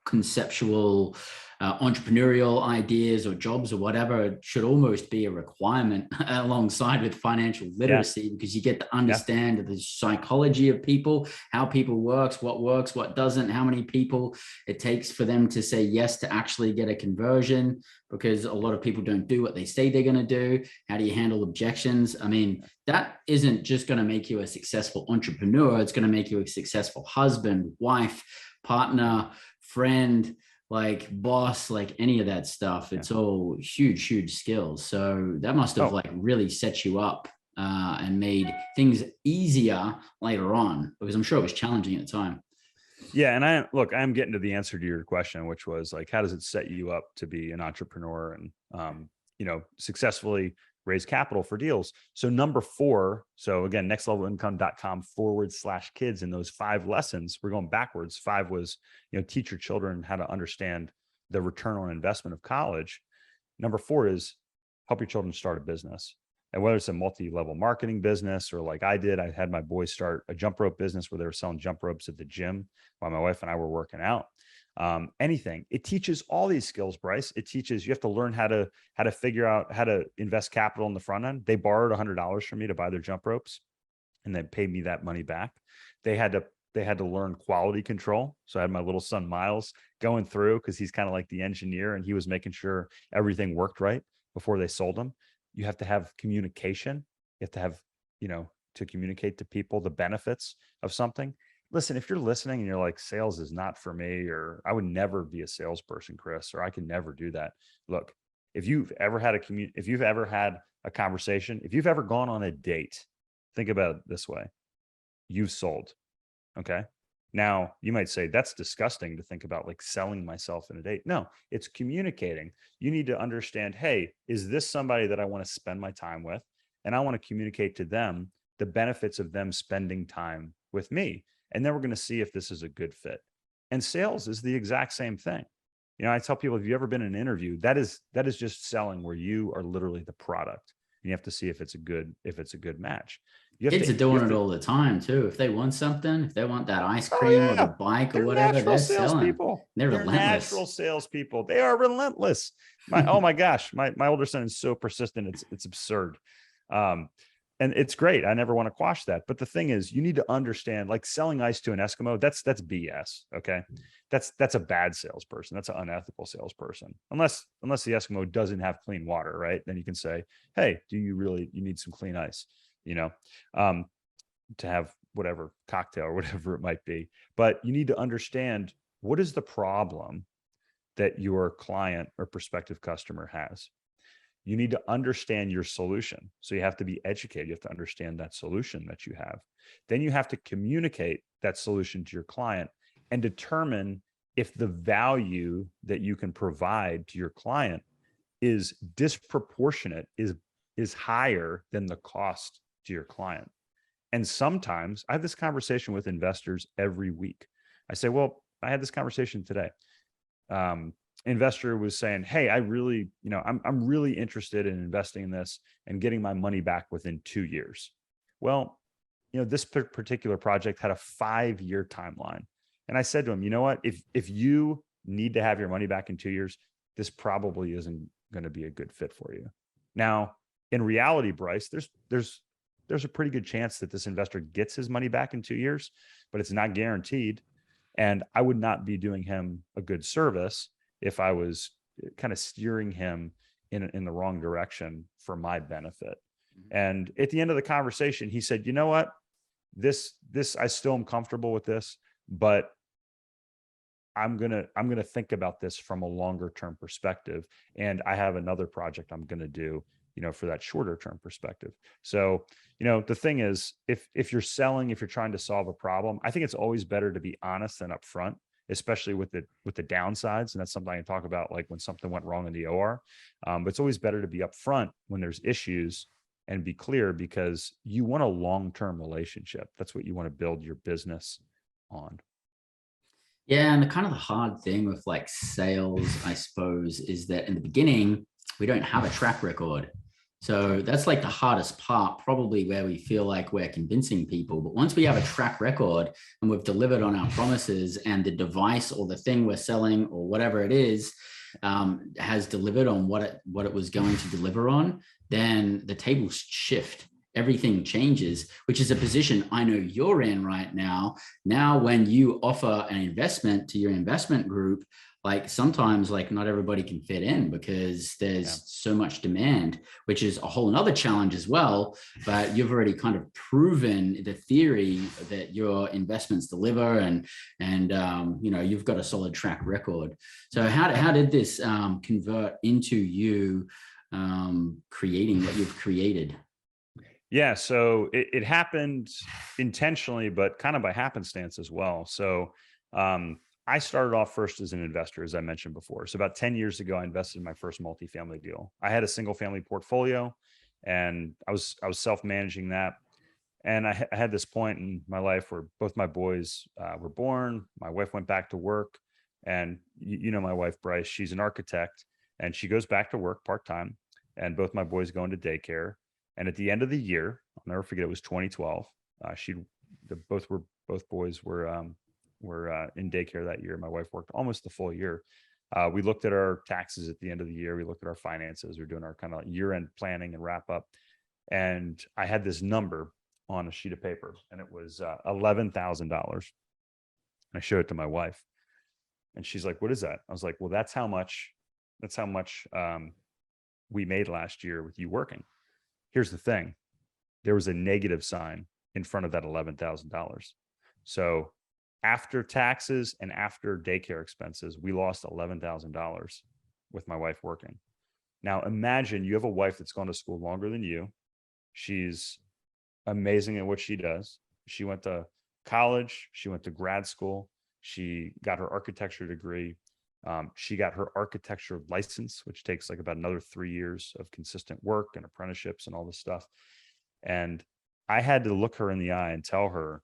conceptual, entrepreneurial ideas or jobs or whatever should almost be a requirement alongside with financial literacy, because you get to understand the psychology of people, how people works, what doesn't, how many people it takes for them to say yes to actually get a conversion, because a lot of people don't do what they say they're going to do. How do you handle objections? I mean, that isn't just going to make you a successful entrepreneur. It's going to make you a successful husband, wife, partner, friend, like boss, like any of that stuff. It's all huge skills. So that must have like really set you up and made things easier later on, because I'm sure it was challenging at the time. Yeah. And I'm getting to the answer to your question, which was like, how does it set you up to be an entrepreneur and, you know, successfully raise capital for deals? So number 4, so again, nextlevelincome.com/kids, in those 5 lessons, we're going backwards. 5 was, you know, teach your children how to understand the return on investment of college. Number 4 is help your children start a business. And whether it's a multi-level marketing business, or like I did, I had my boys start a jump rope business where they were selling jump ropes at the gym while my wife and I were working out. Anything. It teaches all these skills, Bryce. It teaches you have to learn how to figure out how to invest capital in the front end. They borrowed $100 from me to buy their jump ropes, and they paid me that money back. They had to learn quality control. So I had my little son Miles going through, because he's kind of like the engineer, and he was making sure everything worked right before they sold them. You have to have communication. You have to have, you know, to communicate to people the benefits of something. Listen, if you're listening and you're like, sales is not for me, or I would never be a salesperson, Chris, or I can never do that. Look, if you've ever had a conversation, if you've ever gone on a date, think about it this way: you've sold. Okay. Now you might say that's disgusting to think about, like selling myself in a date. No, it's communicating. You need to understand, hey, is this somebody that I want to spend my time with? And I want to communicate to them the benefits of them spending time with me. And then we're going to see if this is a good fit. And sales is the exact same thing. You know, I tell people, if you've ever been in an interview, that is just selling, where you are literally the product. And you have to see if it's a good match. Kids are doing it all the time too. If they want something, if they want that ice cream or the bike or whatever, they're selling. They're relentless. Natural salespeople. They are relentless. Oh my gosh, my older son is so persistent. It's absurd. And it's great. I never want to quash that. But the thing is, you need to understand, like selling ice to an Eskimo, that's BS. Okay. That's a bad salesperson. That's an unethical salesperson. Unless the Eskimo doesn't have clean water, right? Then you can say, hey, you need some clean ice, you know, to have whatever cocktail or whatever it might be. But you need to understand, what is the problem that your client or prospective customer has? You need to understand your solution. So you have to be educated. You have to understand that solution that you have. Then you have to communicate that solution to your client and determine if the value that you can provide to your client is disproportionate, is higher than the cost to your client. And sometimes I have this conversation with investors every week. I say, well, I had this conversation today. Investor was saying, hey, I'm really interested in investing in this and getting my money back within 2 years. Well, this particular project had a 5-year timeline. And I said to him, you know what, if you need to have your money back in 2 years, this probably isn't going to be a good fit for you. Now, in reality, Bryce, there's a pretty good chance that this investor gets his money back in 2 years, but it's not guaranteed. And I would not be doing him a good service if I was kind of steering him in the wrong direction for my benefit. And at the end of the conversation, he said, you know what, this, I still am comfortable with this, but I'm going to think about this from a longer term perspective. And I have another project I'm going to do, for that shorter term perspective. So, the thing is, if you're selling, if you're trying to solve a problem, I think it's always better to be honest and upfront, especially with the downsides. And that's something I can talk about, like when something went wrong in the OR. But it's always better to be upfront when there's issues and be clear, because you want a long-term relationship. That's what you want to build your business on. Yeah. And the kind of the hard thing with like sales, I suppose, is that in the beginning, we don't have a track record. So that's like the hardest part, probably where we feel like we're convincing people. But once we have a track record and we've delivered on our promises, and the device or the thing we're selling or whatever it is has delivered on what it was going to deliver on, then the tables shift. Everything changes, which is a position I know you're in right now. Now, when you offer an investment to your investment group, like sometimes like not everybody can fit in because there's so much demand, which is a whole nother challenge as well. But you've already kind of proven the theory that your investments deliver, and you've got a solid track record. So how did this convert into you creating what you've created? Yeah, so it happened intentionally, but kind of by happenstance as well. So I started off first as an investor, as I mentioned before. So about 10 years ago, I invested in my first multifamily deal. I had a single family portfolio, and I was self-managing that. And I had this point in my life where both my boys were born. My wife went back to work, and my wife, Bryce, she's an architect, and she goes back to work part-time, and both my boys go into daycare. And at the end of the year, I'll never forget, it was 2012. Both boys were in daycare that year. My wife worked almost the full year. We looked at our taxes at the end of the year. We looked at our finances. We were doing our kind of year-end planning and wrap up. And I had this number on a sheet of paper, and it was $11,000. I showed it to my wife, and she's like, "What is that?" I was like, "Well, that's how much we made last year with you working." Here's the thing. There was a negative sign in front of that $11,000. So after taxes and after daycare expenses, we lost $11,000 with my wife working. Now, imagine you have a wife that's gone to school longer than you. She's amazing at what she does. She went to college. She went to grad school. She got her architecture degree. She got her architecture license, which takes like about another 3 years of consistent work and apprenticeships and all this stuff. And I had to look her in the eye and tell her,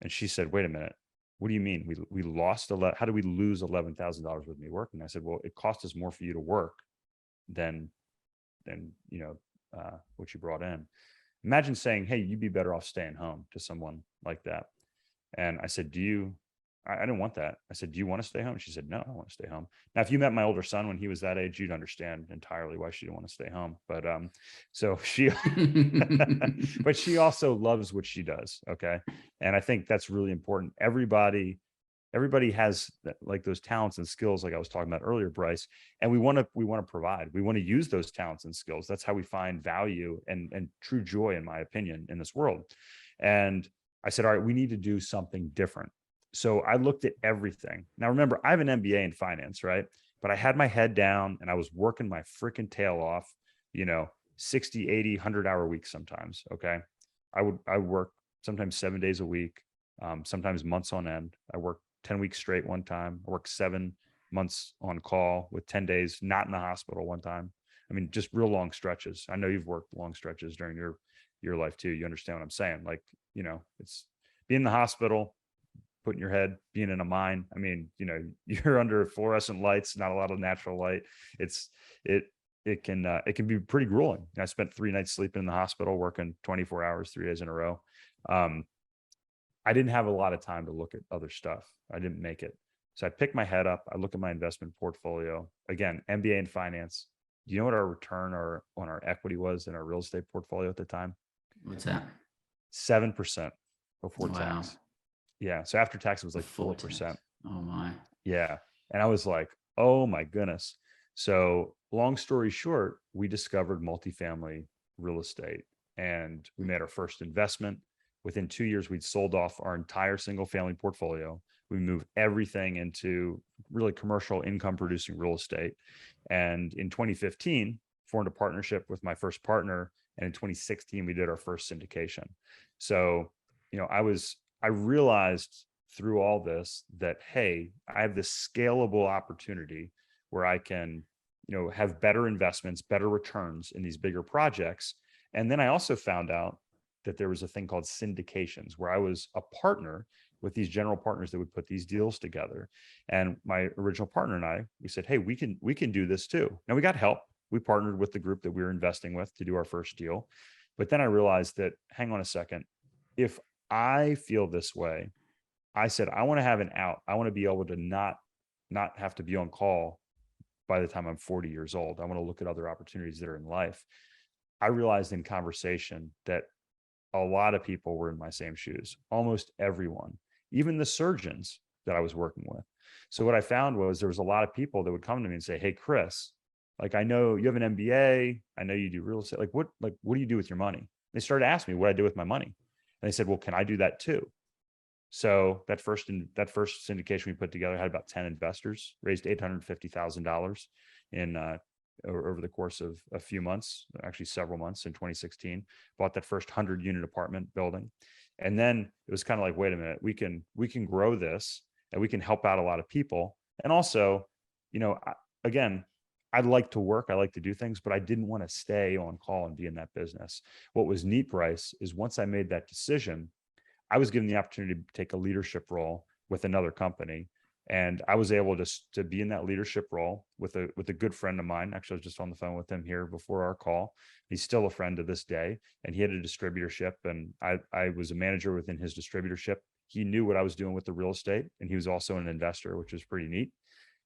and she said, "Wait a minute, what do you mean? We lost how did we lose $11,000 with me working?" I said, "Well, it cost us more for you to work than what you brought in." Imagine saying, "Hey, you'd be better off staying home," to someone like that. And I said, I didn't want that. I said, "Do you want to stay home?" She said, "No, I want to stay home." Now, if you met my older son when he was that age, you'd understand entirely why she didn't want to stay home. But so she, but she also loves what she does. Okay. And I think that's really important. Everybody has like those talents and skills, like I was talking about earlier, Bryce, and we want to provide, we want to use those talents and skills. That's how we find value and true joy, in my opinion, in this world. And I said, all right, we need to do something different. So I looked at everything. Now, remember, I have an MBA in finance, right? But I had my head down and I was working my freaking tail off, 60, 80, 100-hour weeks sometimes. Okay. I would work sometimes 7 days a week, sometimes months on end. I worked 10 weeks straight one time. I worked 7 months on call with 10 days not in the hospital one time. I mean, just real long stretches. I know you've worked long stretches during your your life too. You understand what I'm saying? Like, it's being in the hospital, putting your head, being in a mine. I mean, you're under fluorescent lights, not a lot of natural light. It can be pretty grueling. I spent 3 nights sleeping in the hospital, working 24 hours, 3 days in a row. I didn't have a lot of time to look at other stuff. I didn't make it. So I picked my head up. I look at my investment portfolio. Again, MBA in finance. Do you know what our return on our equity was in our real estate portfolio at the time? What's that? 7% before Wow. tax. Yeah. So after tax, it was like 4%. Oh my. Yeah. And I was like, oh my goodness. So long story short, we discovered multifamily real estate and we made our first investment. Within 2 years, we'd sold off our entire single family portfolio. We moved everything into really commercial income producing real estate. And in 2015, formed a partnership with my first partner. And in 2016, we did our first syndication. So, I realized through all this that, hey, I have this scalable opportunity where I can, have better investments, better returns in these bigger projects. And then I also found out that there was a thing called syndications where I was a partner with these general partners that would put these deals together. And my original partner and I, we said, hey, we can do this too. Now we got help. We partnered with the group that we were investing with to do our first deal. But then I realized that, hang on a second, if I feel this way, I said, I want to have an out. I want to be able to not have to be on call by the time I'm 40 years old. I want to look at other opportunities that are in life. I realized in conversation that a lot of people were in my same shoes, almost everyone, even the surgeons that I was working with. So what I found was there was a lot of people that would come to me and say, hey, Chris, like, I know you have an MBA. I know you do real estate. Like, what do you do with your money? They started asking me what I do with my money. And they said, well, can I do that too? So that first syndication we put together had about 10 investors, raised $850,000 in over the course of a few months, actually several months in 2016, bought that first 100-unit apartment building. And then it was kind of like, wait a minute, we can grow this and we can help out a lot of people. And also, again, I like to work, I like to do things, but I didn't want to stay on call and be in that business. What was neat, Bryce, is once I made that decision, I was given the opportunity to take a leadership role with another company. And I was able to be in that leadership role with a good friend of mine. Actually, I was just on the phone with him here before our call. He's still a friend to this day, and he had a distributorship, and I was a manager within his distributorship. He knew what I was doing with the real estate, and he was also an investor, which was pretty neat.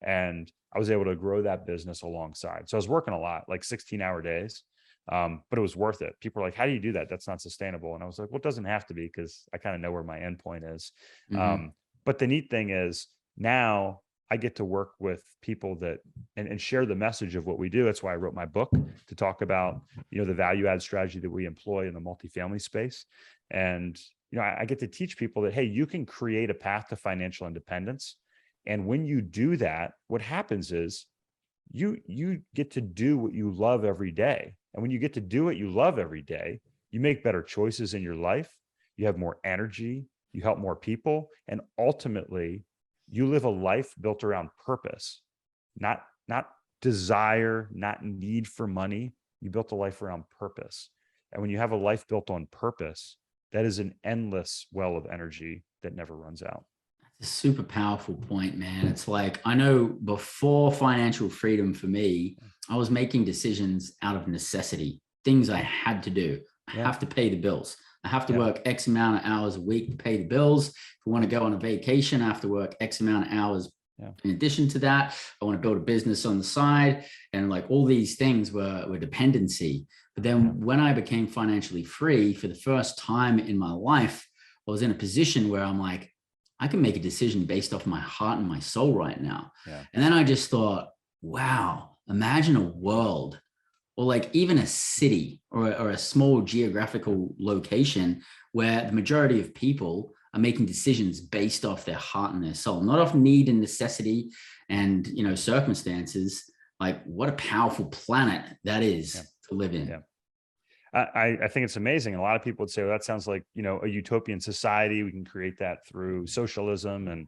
And I was able to grow that business alongside. So I was working a lot, like 16-hour days, but it was worth it. People are like, how do you do that? That's not sustainable. And I was like, well, it doesn't have to be, because I kind of know where my endpoint is. Mm-hmm. But the neat thing is, now I get to work with people that and share the message of what we do. That's why I wrote my book, to talk about, the value add strategy that we employ in the multifamily space. And, I get to teach people that, hey, you can create a path to financial independence. And when you do that, what happens is you get to do what you love every day. And when you get to do what you love every day, you make better choices in your life. You have more energy, you help more people, and ultimately you live a life built around purpose, not desire, not need for money. You built a life around purpose. And when you have a life built on purpose, that is an endless well of energy that never runs out. It's a super powerful point, man. It's like, I know before financial freedom for me, I was making decisions out of necessity, things I had to do. I have to pay the bills. I have to work X amount of hours a week to pay the bills. If I want to go on a vacation, I have to work X amount of hours. In addition to that, I want to build a business on the side, and like all these things were dependency. But then when I became financially free for the first time in my life, I was in a position where I'm like, I can make a decision based off my heart and my soul right now. And then I just thought, wow, imagine a world, or like even a city or a small geographical location where the majority of people are making decisions based off their heart and their soul, not off need and necessity and, circumstances. Like, what a powerful planet that is to live in. I think it's amazing. A lot of people would say, well, that sounds like, a utopian society. We can create that through socialism. And,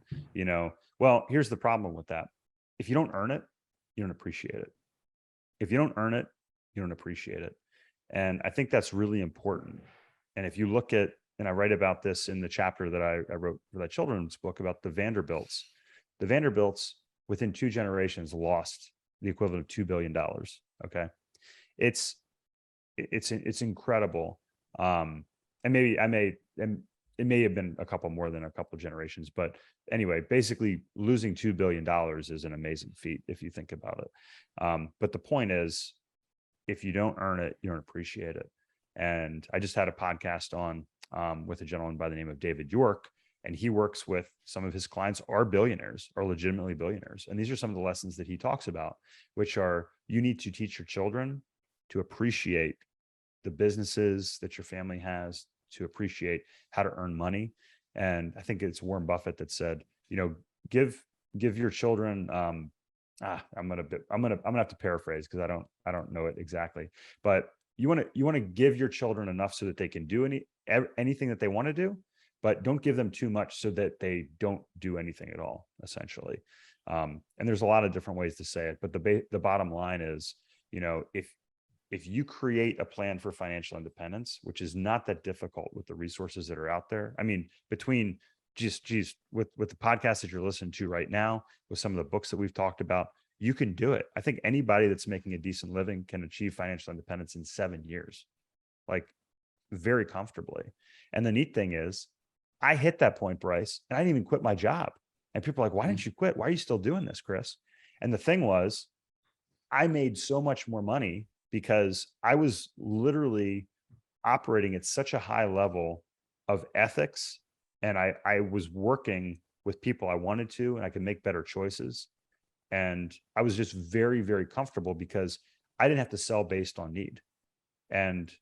well, here's the problem with that. If you don't earn it, you don't appreciate it. If you don't earn it, you don't appreciate it. And I think that's really important. And if you look at, and I write about this in the chapter that I wrote for that children's book about the Vanderbilts within 2 generations lost the equivalent of $2 billion. Okay. It's incredible. And maybe it may have been a couple more than a couple generations, but anyway, basically losing $2 billion is an amazing feat if you think about it. But the point is, if you don't earn it, you don't appreciate it. And I just had a podcast on with a gentleman by the name of David York, and he works with some of his clients are billionaires, are legitimately billionaires. And these are some of the lessons that he talks about, which are you need to teach your children to appreciate the businesses that your family has, to appreciate how to earn money. And I think it's Warren Buffett that said, give your children, I'm gonna have to paraphrase because I don't know it exactly, but you want to give your children enough so that they can do anything that they want to do, but don't give them too much so that they don't do anything at all, essentially. And there's a lot of different ways to say it, but the bottom line is, if you create a plan for financial independence, which is not that difficult with the resources that are out there. I mean, between with the podcast that you're listening to right now, with some of the books that we've talked about, you can do it. I think anybody that's making a decent living can achieve financial independence in 7 years, like very comfortably. And the neat thing is, I hit that point, Bryce, and I didn't even quit my job. And people are like, why didn't you quit? Why are you still doing this, Chris? And the thing was, I made so much more money because I was literally operating at such a high level of ethics, and I was working with people I wanted to, and I could make better choices. And I was just very, very comfortable because I didn't have to sell based on need. And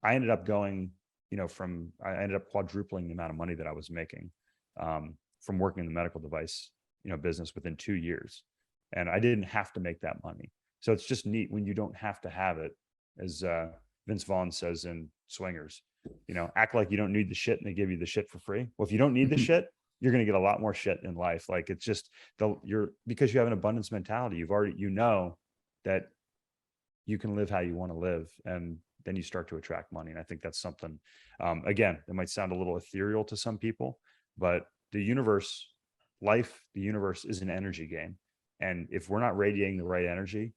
I ended up going, I ended up quadrupling the amount of money that I was making from working in the medical device, business within 2 years. And I didn't have to make that money. So it's just neat when you don't have to have it, as Vince Vaughn says in Swingers, act like you don't need the shit and they give you the shit for free. Well, if you don't need the shit, you're going to get a lot more shit in life. Like it's just because you have an abundance mentality, you've already, that you can live how you want to live, and then you start to attract money. And I think that's something, again, it might sound a little ethereal to some people, but the universe is an energy game. And if we're not radiating the right energy,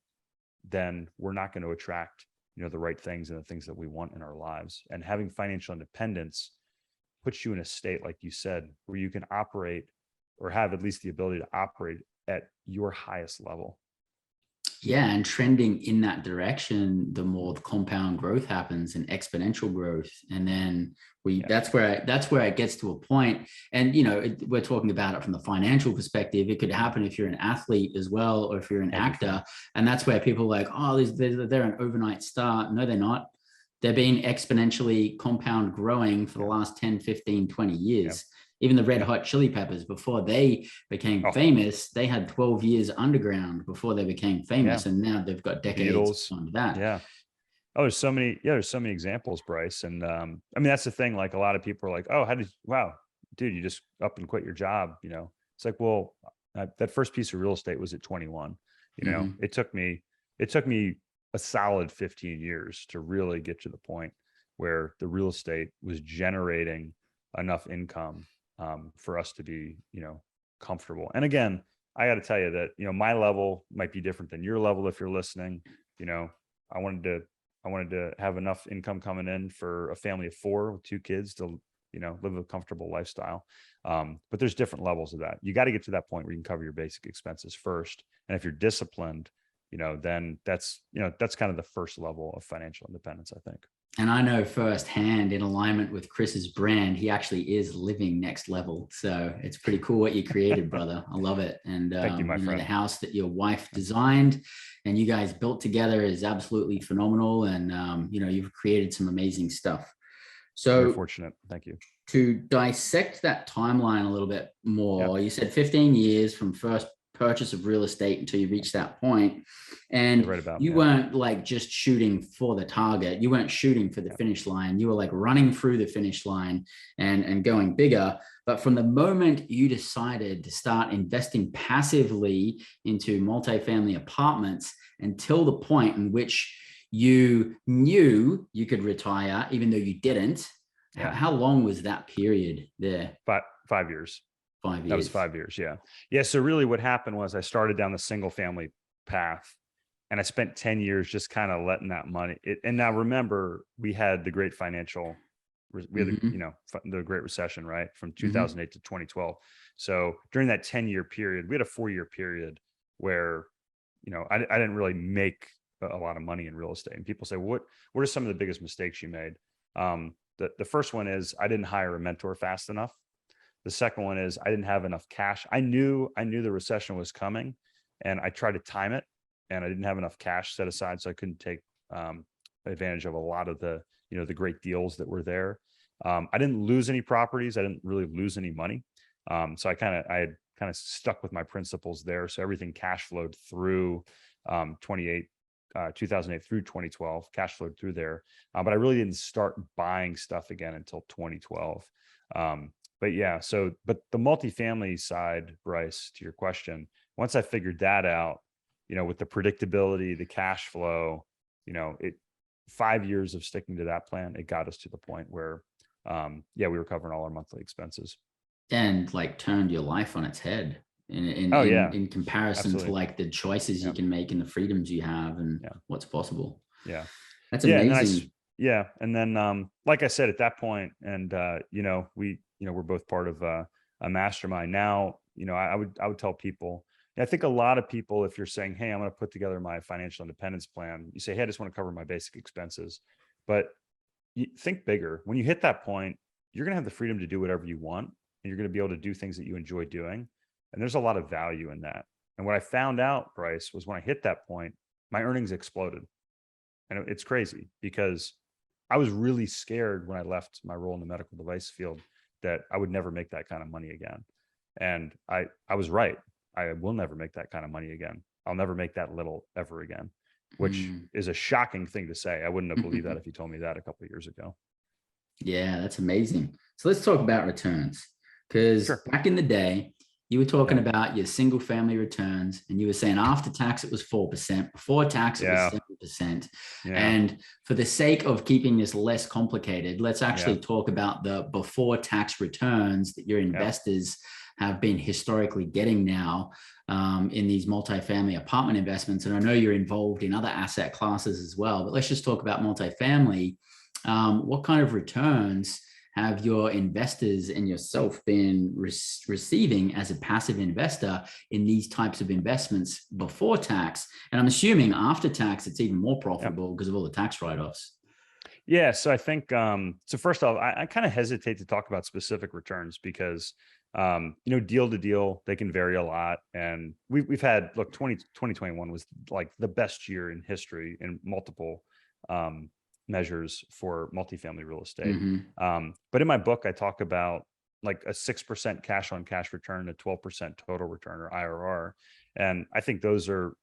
then we're not going to attract, the right things and the things that we want in our lives. And having financial independence puts you in a state, like you said, where you can operate, or have at least the ability to operate at your highest level. Yeah, and trending in that direction, the more the compound growth happens and exponential growth. And then that's where it gets to a point. And, we're talking about it from the financial perspective. It could happen if you're an athlete as well, or if you're an actor. And that's where people are like, oh, they're an overnight star. No, they're not. They've been exponentially compound growing for the last 10, 15, 20 years. Even the Red Hot Chili Peppers, before they became famous, they had 12 years underground before they became famous. And now they've got decades on that. Yeah. Oh, there's so many examples, Bryce. And I mean, that's the thing. Like a lot of people are like, oh, wow, dude, you just up and quit your job. It's like, well, that first piece of real estate was at 21. It took me a solid 15 years to really get to the point where the real estate was generating enough income for us to be, comfortable. And again, I got to tell you that, my level might be different than your level. If you're listening, I wanted to have enough income coming in for a family of 4 with 2 kids to, live a comfortable lifestyle. But there's different levels of that. You got to get to that point where you can cover your basic expenses first. And if you're disciplined, then that's kind of the first level of financial independence, I think. And I know firsthand, in alignment with Chris's brand, he actually is living next level. So it's pretty cool what you created, brother. I love it. And thank you, my friend. The house that your wife designed and you guys built together is absolutely phenomenal. And, you've created some amazing stuff. So you're fortunate. Thank you. To dissect that timeline a little bit more, you said 15 years from first purchase of real estate until you reach that point. And you weren't like just shooting for the target. You weren't shooting for the finish line. You were like running through the finish line and going bigger. But from the moment you decided to start investing passively into multifamily apartments until the point in which you knew you could retire, even though you didn't. Yeah. How long was that period there? 5 years. 5 years. That was 5 years. Yeah. Yeah. So really what happened was I started down the single family path and I spent 10 years just kind of letting that money. And now remember, we had the great financial, we had the Great Recession, right? From 2008 to 2012. So during that 10-year period, we had a 4-year period where, I didn't really make a lot of money in real estate. And people say, what are some of the biggest mistakes you made? The first one is I didn't hire a mentor fast enough. The second one is I didn't have enough cash. I knew the recession was coming and I tried to time it and I didn't have enough cash set aside. So I couldn't take advantage of a lot of the great deals that were there. I didn't lose any properties. I didn't really lose any money. So I had kind of stuck with my principles there. So everything cash flowed through 2008 through 2012, cash flowed through there. But I really didn't start buying stuff again until 2012. But the multifamily side, Bryce, to your question, once I figured that out, with the predictability, the cash flow, 5 years of sticking to that plan, it got us to the point where, we were covering all our monthly expenses. And like turned your life on its head in comparison Absolutely. to like the choices you can make and the freedoms you have and what's possible. Yeah. That's amazing. And then, like I said, at that point, and, we're both part of a mastermind now. I would tell people, I think a lot of people, if you're saying, hey, I'm going to put together my financial independence plan, you say, hey, I just want to cover my basic expenses, but you think bigger. When you hit that point, you're going to have the freedom to do whatever you want, and you're going to be able to do things that you enjoy doing. And there's a lot of value in that. And what I found out, Bryce, was when I hit that point, my earnings exploded. And it's crazy because I was really scared when I left my role in the medical device field that I would never make that kind of money again. And I was right. I will never make that kind of money again. I'll never make that little ever again, which is a shocking thing to say. I wouldn't have believed that if you told me that a couple of years ago. Yeah, that's amazing. So let's talk about returns, because back in the day, you were talking about your single family returns and you were saying after tax, it was 4%, before tax, it was 7%. And for the sake of keeping this less complicated, let's actually talk about the before tax returns that your investors have been historically getting now in these multifamily apartment investments. And I know you're involved in other asset classes as well, but let's just talk about multifamily. What kind of returns have your investors and yourself been receiving as a passive investor in these types of investments before tax? And I'm assuming after tax, it's even more profitable because of all the tax write-offs. Yeah. So I think, so first off, I kind of hesitate to talk about specific returns because, deal to deal, they can vary a lot. And we've had, 2021 was like the best year in history in multiple, measures for multifamily real estate. But in my book, I talk about like a 6% cash on cash return, a 12% total return or IRR. And I think those are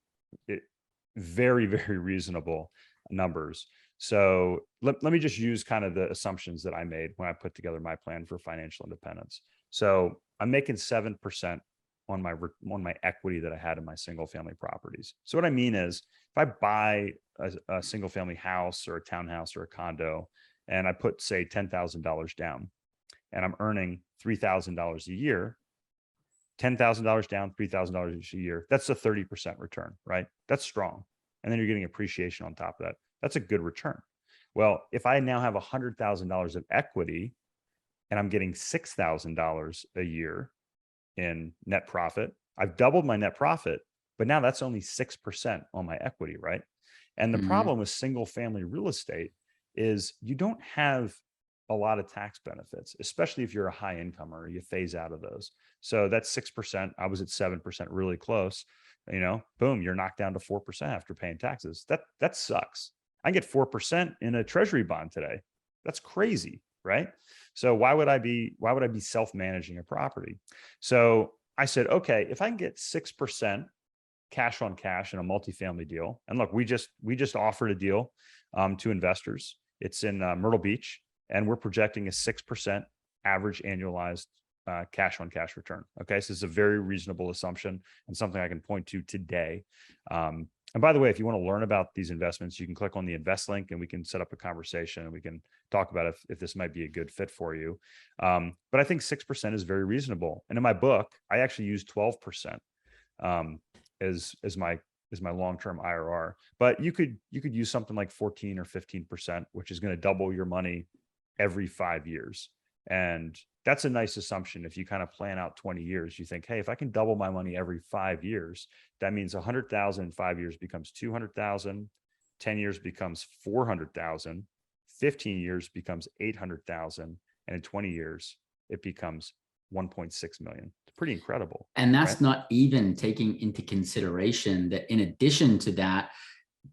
very, very reasonable numbers. So let me just use kind of the assumptions that I made when I put together my plan for financial independence. So I'm making 7% on my equity that I had in my single family properties. So what I mean is if I buy a single family house or a townhouse or a condo, and I put say $10,000 down and I'm earning $3,000 a year, $10,000 down, $3,000 a year, that's a 30% return, right? That's strong. And then you're getting appreciation on top of that. That's a good return. Well, if I now have $100,000 of equity and I'm getting $6,000 a year in net profit, I've doubled my net profit, but now that's only 6% on my equity, right? And the problem with single family real estate is you don't have a lot of tax benefits, especially if you're a high incomer, you phase out of those. So that's 6%. I was at 7%, really close. Boom, you're knocked down to 4% after paying taxes. That sucks. I get 4% in a treasury bond today. That's crazy, right? So why would I be self-managing a property? So I said, okay, if I can get 6% cash on cash in a multifamily deal, and look, we just offered a deal to investors. It's in Myrtle Beach, and we're projecting a 6% average annualized cash on cash return. Okay. So it's a very reasonable assumption and something I can point to today. And by the way, if you want to learn about these investments, you can click on the invest link and we can set up a conversation and we can talk about if this might be a good fit for you. But I think 6% is very reasonable. And in my book, I actually use 12% as my long-term IRR. But you could use something like 14 or 15%, which is going to double your money every 5 years. And that's a nice assumption. If you kind of plan out 20 years, you think, hey, if I can double my money every 5 years, that means 100,000 in 5 years becomes 200,000, 10 years becomes 400,000, 15 years becomes 800,000, and in 20 years, it becomes 1.6 million. It's pretty incredible. And that's right? not even taking into consideration that in addition to that,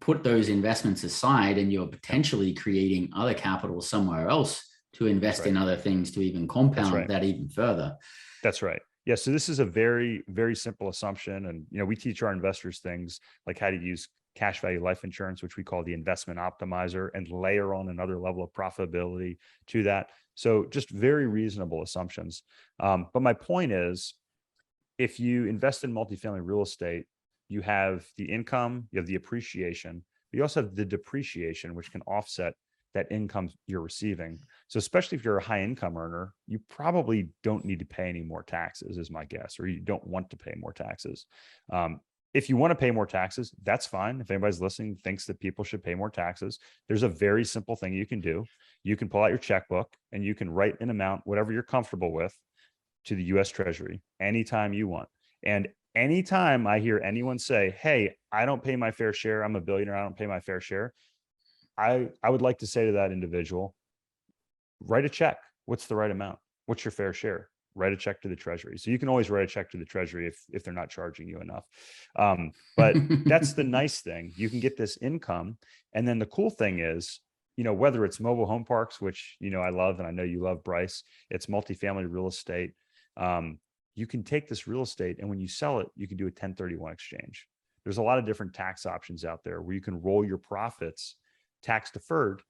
put those investments aside and you're potentially creating other capital somewhere else to invest in other things to even compound that even further. That's right. Yeah. So this is a very, very simple assumption. And, we teach our investors things like how to use cash value life insurance, which we call the investment optimizer, and layer on another level of profitability to that. So just very reasonable assumptions. But my point is, if you invest in multifamily real estate, you have the income, you have the appreciation, but you also have the depreciation, which can offset that income you're receiving. So especially if you're a high income earner, you probably don't need to pay any more taxes, is my guess, or you don't want to pay more taxes. If you want to pay more taxes, that's fine. If anybody's listening thinks that people should pay more taxes, there's a very simple thing you can do. You can pull out your checkbook and you can write an amount, whatever you're comfortable with, to the US Treasury anytime you want. And anytime I hear anyone say, hey, I don't pay my fair share, I'm a billionaire, I don't pay my fair share, I would like to say to that individual, write a check. What's the right amount? What's your fair share? Write a check to the Treasury. So you can always write a check to the Treasury if they're not charging you enough. But that's the nice thing. You can get this income. And then the cool thing is, whether it's mobile home parks, which, I love, and I know you love, Bryce, it's multifamily real estate. You can take this real estate and when you sell it, you can do a 1031 exchange. There's a lot of different tax options out there where you can roll your profits tax deferred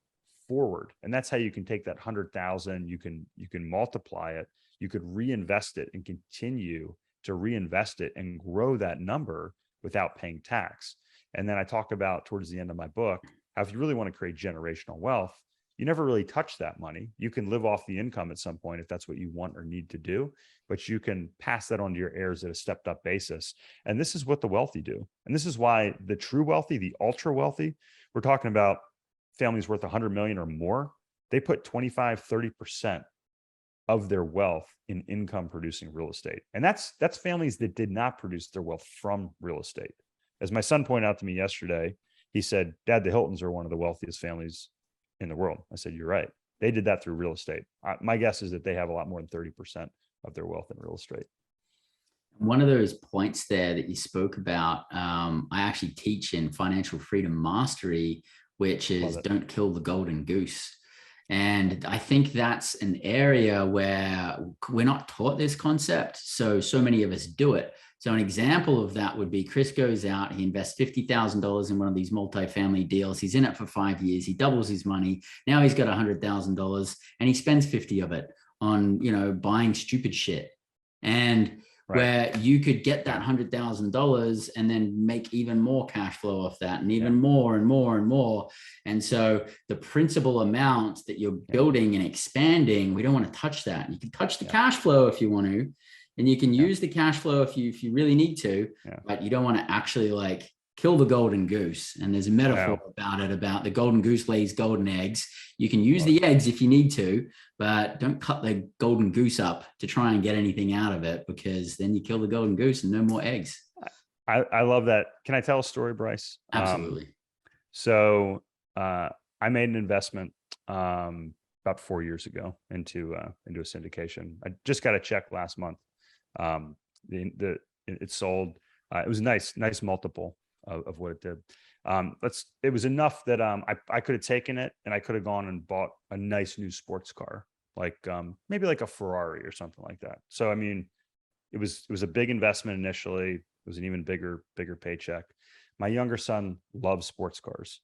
forward. And that's how you can take that 100,000, you can multiply it, you could reinvest it and continue to reinvest it and grow that number without paying tax. And then I talk about towards the end of my book, how if you really want to create generational wealth, you never really touch that money. You can live off the income at some point if that's what you want or need to do, but you can pass that on to your heirs at a stepped up basis. And this is what the wealthy do. And this is why the true wealthy, the ultra wealthy, we're talking about families worth 100 million or more, they put 25, 30% of their wealth in income producing real estate. And that's families that did not produce their wealth from real estate. As my son pointed out to me yesterday, he said, Dad, the Hiltons are one of the wealthiest families in the world. I said, you're right. They did that through real estate. My guess is that they have a lot more than 30% of their wealth in real estate. One of those points there that you spoke about, I actually teach in Financial Freedom Mastery, which is don't kill the golden goose. And I think that's an area where we're not taught this concept. So many of us do it. So an example of that would be Chris goes out, he invests $50,000 in one of these multifamily deals. He's in it for 5 years. He doubles his money. Now he's got $100,000 and he spends 50 of it on, buying stupid shit. And where you could get that $100,000 and then make even more cash flow off that and even more and more and more. And so the principal amount that you're building and expanding, we don't want to touch that. You can touch the cash flow if you want to, and you can use the cash flow if you really need to, but you don't want to actually kill the golden goose. And there's a metaphor about the golden goose lays golden eggs. You can use the eggs if you need to, but don't cut the golden goose up to try and get anything out of it, because then you kill the golden goose and no more eggs. I love that. Can I tell a story, Bryce? Absolutely. So I made an investment about 4 years ago into a syndication. I just got a check last month. It sold. It was a nice multiple of what it did. It was enough that I could have taken it and I could have gone and bought a nice new sports car, maybe like a Ferrari or something like that. So I mean, it was a big investment initially. It was an even bigger paycheck. My younger son loves sports cars,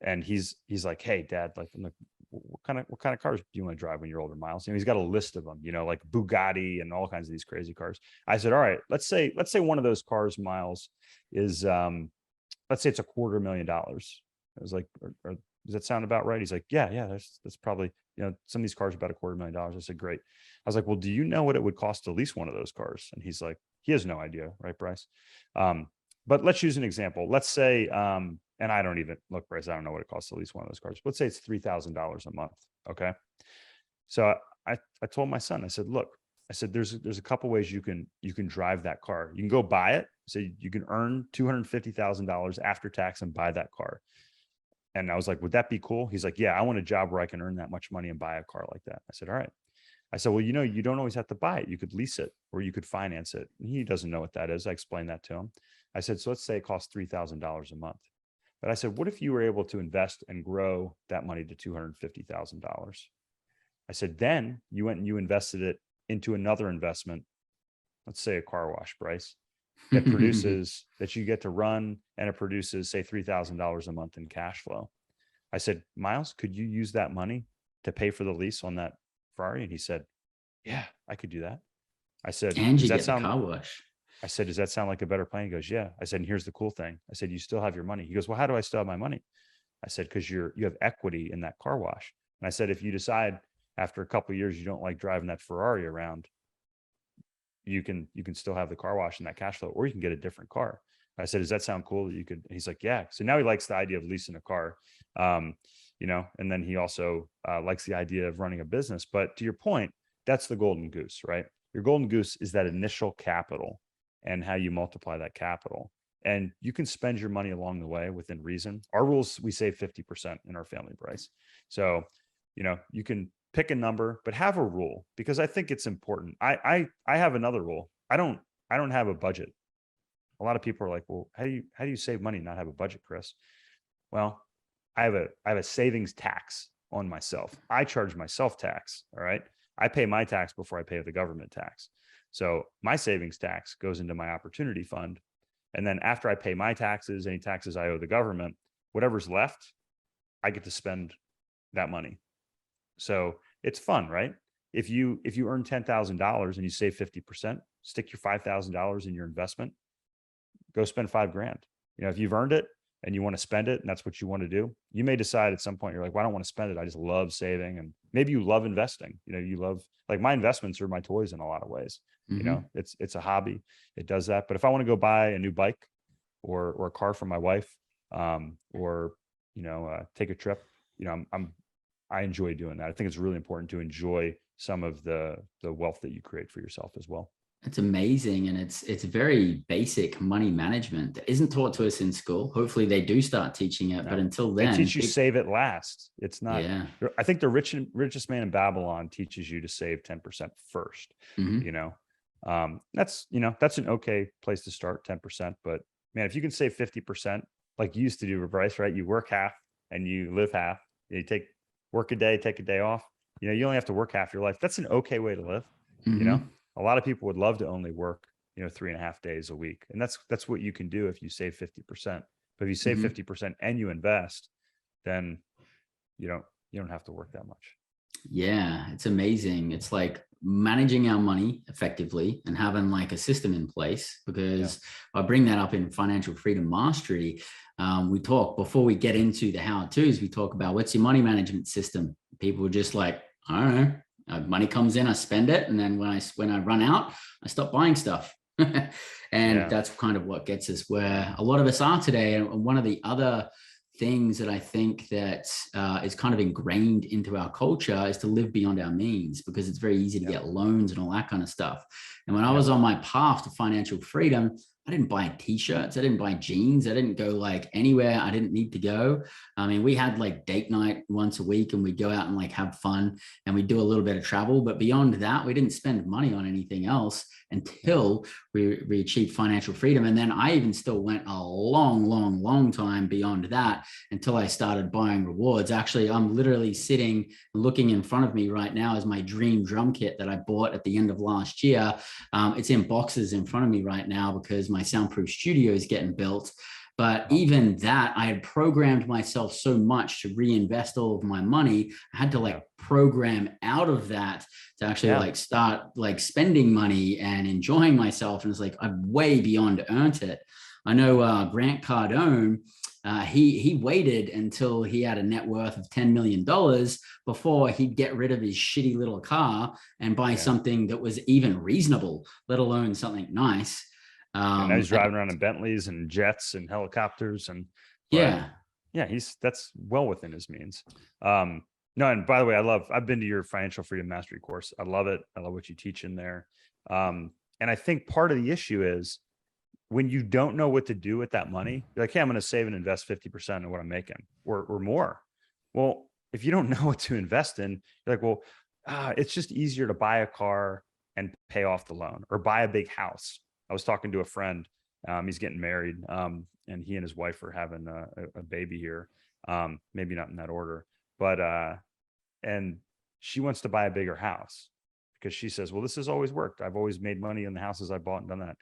and he's like, "Hey, Dad, I'm like, what kind of cars do you want to drive when you're older, Miles? He's got a list of them, like Bugatti and all kinds of these crazy cars. I said, all right, let's say one of those cars, Miles, is let's say it's $250,000. I was like, or does that sound about right? He's like, yeah, that's probably, some of these cars are about $250,000. I said, great. I was like, well, do you know what it would cost to lease one of those cars? And he's like, he has no idea, right, Bryce? But let's use an example. Let's say, and I don't even look, Bryce, I don't know what it costs to lease one of those cars. Let's say it's $3,000 a month. Okay. So I told my son, I said, look, I said, there's a couple ways you can drive that car. You can go buy it. So you can earn $250,000 after tax and buy that car. And I was like, would that be cool? He's like, yeah, I want a job where I can earn that much money and buy a car like that. I said, all right. I said, well, you don't always have to buy it. You could lease it or you could finance it. And he doesn't know what that is. I explained that to him. I said, so let's say it costs $3,000 a month. But I said, what if you were able to invest and grow that money to $250,000? I said, then you went and you invested it into another investment. Let's say a car wash, Bryce, that produces that you get to run, and it produces, say, $3,000 a month in cash flow. I said, Miles, could you use that money to pay for the lease on that Ferrari? And he said, yeah, I could do that. I said, and you does that get sound the car wash? I said, does that sound like a better plan? He goes, yeah. I said, and here's the cool thing. I said, you still have your money. He goes, well, how do I still have my money? I said, because you have equity in that car wash. And I said, if you decide after a couple of years you don't like driving that Ferrari around, you can still have the car wash and that cash flow, or you can get a different car. I said, does that sound cool that you could? He's like, yeah. So now he likes the idea of leasing a car, and then he also likes the idea of running a business. But to your point, that's the golden goose, right? Your golden goose is that initial capital and how you multiply that capital. And you can spend your money along the way within reason. Our rules, we save 50% in our family, Bryce. So, you can pick a number, but have a rule, because I think it's important. I have another rule. I don't have a budget. A lot of people are like, well, how do you save money and not have a budget, Chris? Well, I have a savings tax on myself. I charge myself tax. All right. I pay my tax before I pay the government tax. So my savings tax goes into my opportunity fund. And then after I pay my taxes, any taxes I owe the government, whatever's left, I get to spend that money. So it's fun, right? If you earn $10,000 and you save 50%, stick your $5,000 in your investment, go spend $5,000. If you've earned it and you want to spend it and that's what you want to do, you may decide at some point, you're like, well, I don't want to spend it. I just love saving. And maybe you love investing. You love, like, my investments are my toys in a lot of ways. Mm-hmm. It's a hobby. It does that. But if I want to go buy a new bike or a car for my wife, or take a trip, I enjoy doing that. I think it's really important to enjoy some of the wealth that you create for yourself as well. It's amazing. And it's very basic money management that isn't taught to us in school. Hopefully they do start teaching it, but until then, they teach you save it last. It's not, I think the richest man in Babylon teaches you to save 10% first. Mm-hmm. That's an okay place to start, 10%, but man, if you can save 50%, like you used to do, Bryce, right? You work half and you live half. You work a day, take a day off. You only have to work half your life. That's an okay way to live. Mm-hmm. A lot of people would love to only work, 3.5 days a week. And that's what you can do if you save 50%. But if you save 50% and you invest, then you don't have to work that much. Yeah, it's amazing. It's like managing our money effectively and having like a system in place, because I bring that up in Financial Freedom Mastery. We talk, before we get into the how-tos, we talk about what's your money management system. People are just like, I don't know. Money comes in, I spend it. And then when I run out, I stop buying stuff. And that's kind of what gets us where a lot of us are today. And one of the other things that I think that is kind of ingrained into our culture is to live beyond our means, because it's very easy to get loans and all that kind of stuff. And when I was on my path to financial freedom, I didn't buy t-shirts. I didn't buy jeans. I didn't go like anywhere I didn't need to go. I mean, we had like date night once a week and we'd go out and like have fun and we'd do a little bit of travel. But beyond that, we didn't spend money on anything else until we achieved financial freedom. And then I even still went a long time beyond that until I started buying rewards. Actually, I'm literally sitting looking in front of me right now as my dream drum kit that I bought at the end of last year. It's in boxes in front of me right now because my soundproof studio is getting built. But even that, I had programmed myself so much to reinvest all of my money. I had to like program out of that to actually like start like spending money and enjoying myself. And it's like, I've way beyond earned it. I know Grant Cardone, he waited until he had a net worth of $10 million before he'd get rid of his shitty little car and buy something that was even reasonable, let alone something nice. And he's driving around in Bentleys and jets and helicopters and that's well within his means. No, and by the way, I've been to your financial freedom mastery course. I love it. I love what you teach in there. And I think part of the issue is when you don't know what to do with that money, you're like, hey, I'm going to save and invest 50% of what I'm making or more. Well, if you don't know what to invest in, you're like, well, it's just easier to buy a car and pay off the loan or buy a big house. I was talking to a friend, he's getting married, and he and his wife are having a baby here. Maybe not in that order, but, and she wants to buy a bigger house because she says, well, this has always worked. I've always made money in the houses I bought and done that.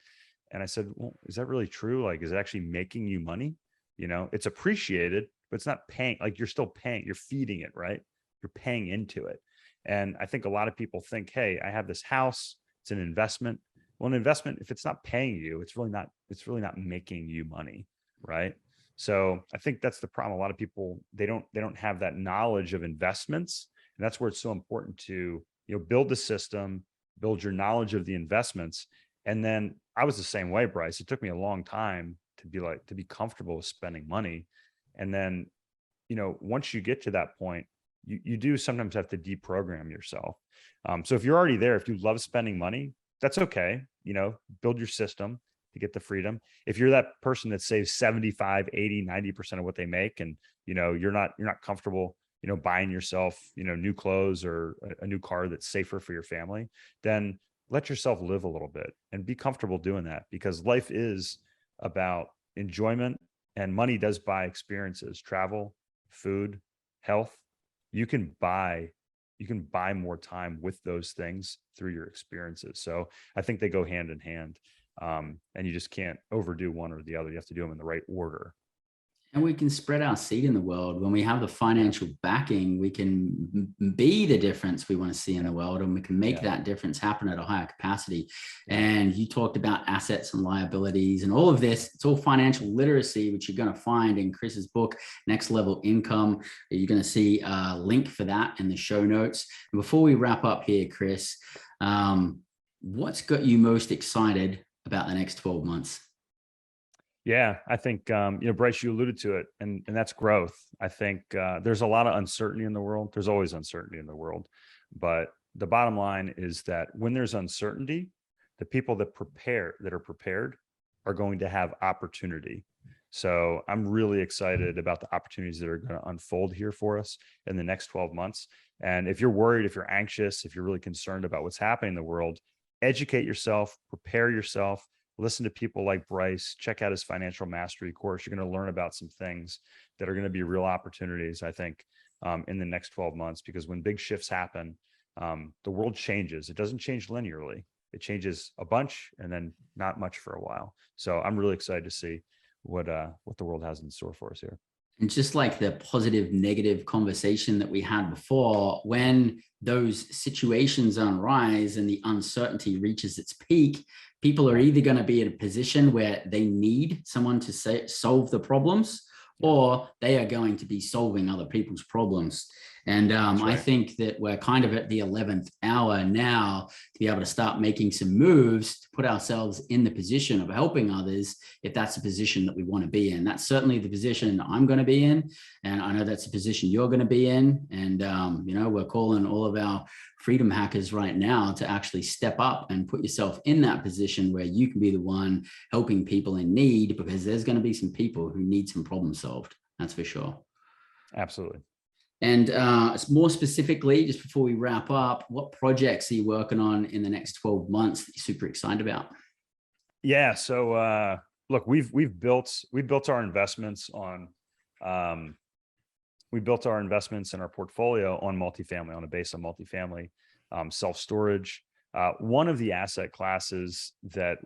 And I said, well, is that really true? Like, is it actually making you money? You know, it's appreciated, but it's not paying, like you're still paying, you're feeding it, right? You're paying into it. And I think a lot of people think, hey, I have this house, it's an investment. Well, an investment, if it's not paying you, it's really not making you money, right? So I think that's the problem. A lot of people, they don't have that knowledge of investments. And that's where it's so important to, build the system, build your knowledge of the investments. And then I was the same way, Bryce. It took me a long time to be comfortable with spending money. And then, once you get to that point, you do sometimes have to deprogram yourself. So if you're already there, if you love spending money, that's okay. Build your system to get the freedom. If you're that person that saves 75, 80, 90% of what they make, and, you're not comfortable, buying yourself, new clothes or a new car that's safer for your family, then let yourself live a little bit and be comfortable doing that, because life is about enjoyment and money does buy experiences, travel, food, health. You can buy more time with those things through your experiences. So I think they go hand in hand. And you just can't overdo one or the other. You have to do them in the right order. And we can spread our seed in the world. When we have the financial backing, we can be the difference we want to see in the world, and we can make that difference happen at a higher capacity. And you talked about assets and liabilities and all of this. It's all financial literacy, which you're going to find in Chris's book, Next Level Income. You're going to see a link for that in the show notes. And before we wrap up here, Chris, what's got you most excited about the next 12 months? Yeah, I think, Bryce, you alluded to it, and that's growth. I think there's a lot of uncertainty in the world. There's always uncertainty in the world. But the bottom line is that when there's uncertainty, the people that are prepared are going to have opportunity. So I'm really excited about the opportunities that are going to unfold here for us in the next 12 months. And if you're worried, if you're anxious, if you're really concerned about what's happening in the world, educate yourself, prepare yourself. Listen to people like Bryce, check out his financial mastery course. You're going to learn about some things that are going to be real opportunities, I think, in the next 12 months, because when big shifts happen, the world changes. It doesn't change linearly. It changes a bunch and then not much for a while. So I'm really excited to see what the world has in store for us here. And just like the positive, negative conversation that we had before, when those situations arise and the uncertainty reaches its peak, people are either going to be in a position where they need someone to solve the problems, or they are going to be solving other people's problems. And right. I think that we're kind of at the 11th hour now to be able to start making some moves to put ourselves in the position of helping others, if that's the position that we want to be in. That's certainly the position I'm going to be in. And I know that's the position you're going to be in. And, we're calling all of our freedom hackers right now to actually step up and put yourself in that position where you can be the one helping people in need, because there's going to be some people who need some problem solved. That's for sure. Absolutely. And more specifically, just before we wrap up, what projects are you working on in the next 12 months that you're super excited about? Yeah. So look, we've built our investments on we built our investments in our portfolio on multifamily, on a base of multifamily, self-storage. One of the asset classes that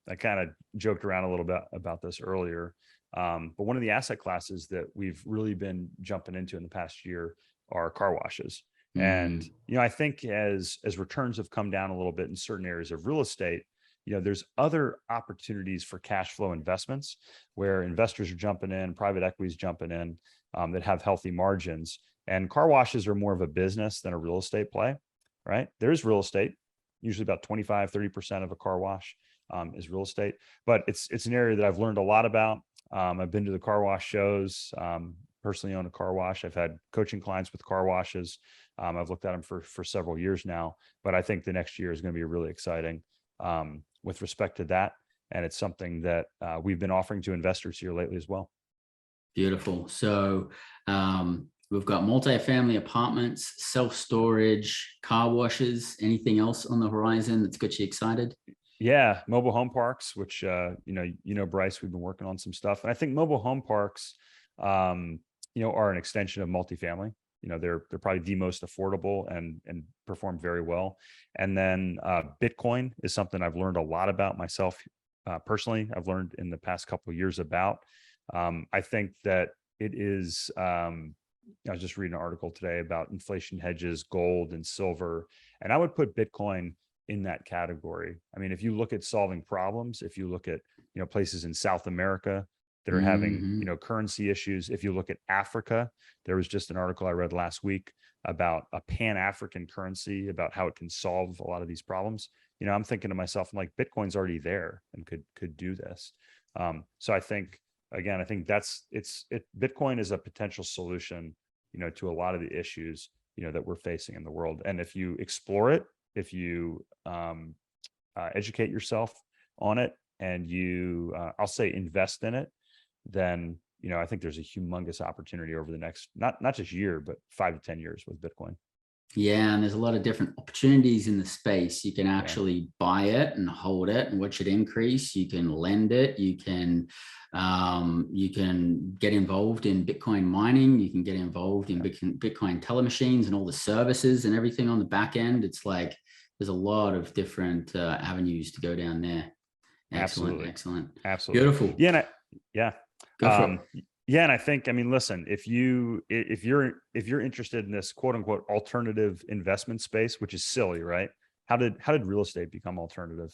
I kind of joked around a little bit about this earlier, but one of the asset classes that we've really been jumping into in the past year are car washes. And, I think as returns have come down a little bit in certain areas of real estate, there's other opportunities for cash flow investments where investors are jumping in, private equities jumping in, that have healthy margins. And car washes are more of a business than a real estate play, right? There's real estate, usually about 25-30% of a car wash is real estate, but it's an area that I've learned a lot about. I've been to the car wash shows, personally own a car wash. I've had coaching clients with car washes. I've looked at them for several years now, but I think the next year is going to be really exciting with respect to that. And it's something that we've been offering to investors here lately as well. Beautiful. So we've got multifamily apartments, self-storage, car washes. Anything else on the horizon that's got you excited? Yeah, mobile home parks, which Bryce, we've been working on some stuff, and I think mobile home parks, are an extension of multifamily. They're probably the most affordable and perform very well. And then Bitcoin is something I've learned a lot about myself personally. I've learned in the past couple of years about. I think that it is. I was just reading an article today about inflation hedges, gold and silver, and I would put Bitcoin in that category. I mean, if you look at solving problems, if you look at places in South America that are having currency issues, if you look at Africa, there was just an article I read last week about a pan-African currency, about how it can solve a lot of these problems. I'm thinking to myself, I'm like, Bitcoin's already there and could do this. So I think, again, Bitcoin is a potential solution, to a lot of the issues, that we're facing in the world. And if you explore it, if you educate yourself on it, and you, I'll say, invest in it, then, I think there's a humongous opportunity over the next, not just year, but 5 to 10 years with Bitcoin. Yeah. And there's a lot of different opportunities in the space. You can actually buy it and hold it and watch it increase. You can lend it. You can get involved in Bitcoin mining. You can get involved in Bitcoin telemachines and all the services and everything on the back end. It's like, there's a lot of different avenues to go down there. Excellent. Beautiful. Yeah. Go for it. Yeah. And I think, listen, if you're interested in this quote unquote alternative investment space, which is silly, right? How did real estate become alternative?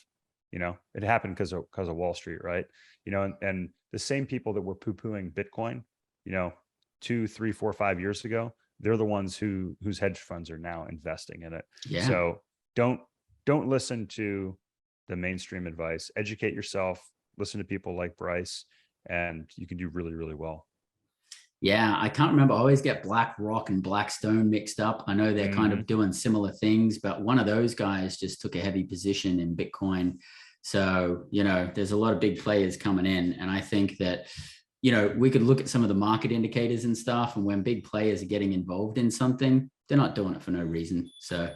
It happened because of Wall Street, right? And the same people that were poo-pooing Bitcoin, 2, 3, 4, 5 years ago, they're the ones whose hedge funds are now investing in it. Yeah. So don't listen to the mainstream advice. Educate yourself, listen to people like Bryce, and you can do really, really well. Yeah, I can't remember. I always get BlackRock and Blackstone mixed up. I know they're kind of doing similar things, but one of those guys just took a heavy position in Bitcoin. So, there's a lot of big players coming in. And I think that, we could look at some of the market indicators and stuff. And when big players are getting involved in something, they're not doing it for no reason. So,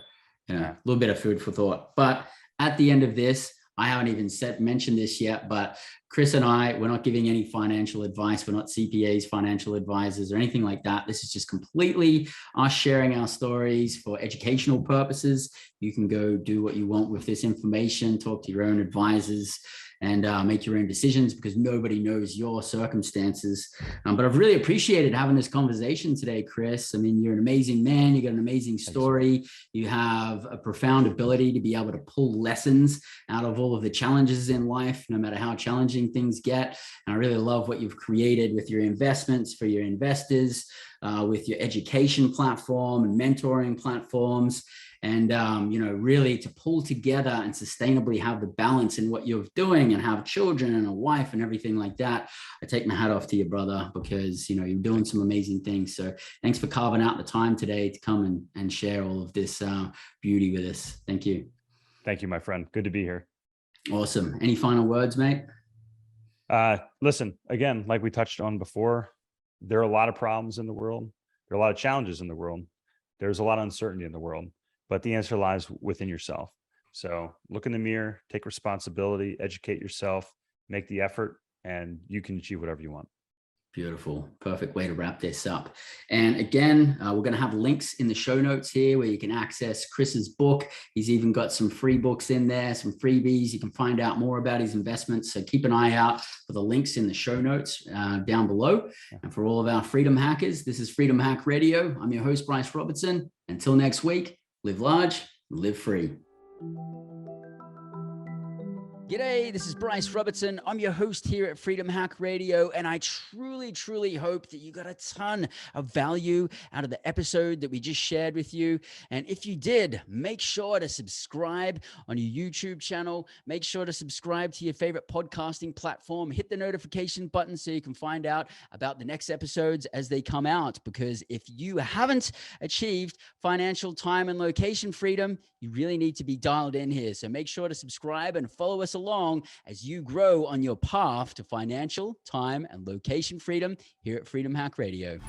a little bit of food for thought. But at the end of this, I haven't even mentioned this yet, but Chris and we're not giving any financial advice. We're not CPAs, financial advisors, or anything like that. This is just completely us sharing our stories for educational purposes. You can go do what you want with this information, talk to your own advisors, and make your own decisions, because nobody knows your circumstances. But I've really appreciated having this conversation today, Chris. You're an amazing man. You got an amazing story. You have a profound ability to be able to pull lessons out of all of the challenges in life, no matter how challenging things get. And I really love what you've created with your investments for your investors, with your education platform and mentoring platforms. And, really to pull together and sustainably have the balance in what you're doing and have children and a wife and everything like that. I take my hat off to you, brother, because, you're doing some amazing things. So thanks for carving out the time today to come and share all of this beauty with us. Thank you. Thank you, my friend. Good to be here. Awesome. Any final words, mate? Listen, again, like we touched on before, there are a lot of problems in the world. There are a lot of challenges in the world. There's a lot of uncertainty in the world. But the answer lies within yourself. So look in the mirror, take responsibility, educate yourself, make the effort, and you can achieve whatever you want. Beautiful. Perfect way to wrap this up. And again, we're going to have links in the show notes here where you can access Chris's book. He's even got some free books in there, some freebies. You can find out more about his investments. So keep an eye out for the links in the show notes down below. And for all of our Freedom Hackers, this is Freedom Hack Radio. I'm your host, Bryce Robertson. Until next week, live large, live free. G'day, this is Bryce Robertson. I'm your host here at Freedom Hack Radio, and I truly hope that you got a ton of value out of the episode that we just shared with you. And if you did, make sure to subscribe on your YouTube channel. Make sure to subscribe to your favorite podcasting platform. Hit the notification button so you can find out about the next episodes as they come out. Because if you haven't achieved financial time and location freedom, you really need to be dialed in here. So make sure to subscribe and follow us along as you grow on your path to financial, time, and location freedom here at Freedom Hack Radio.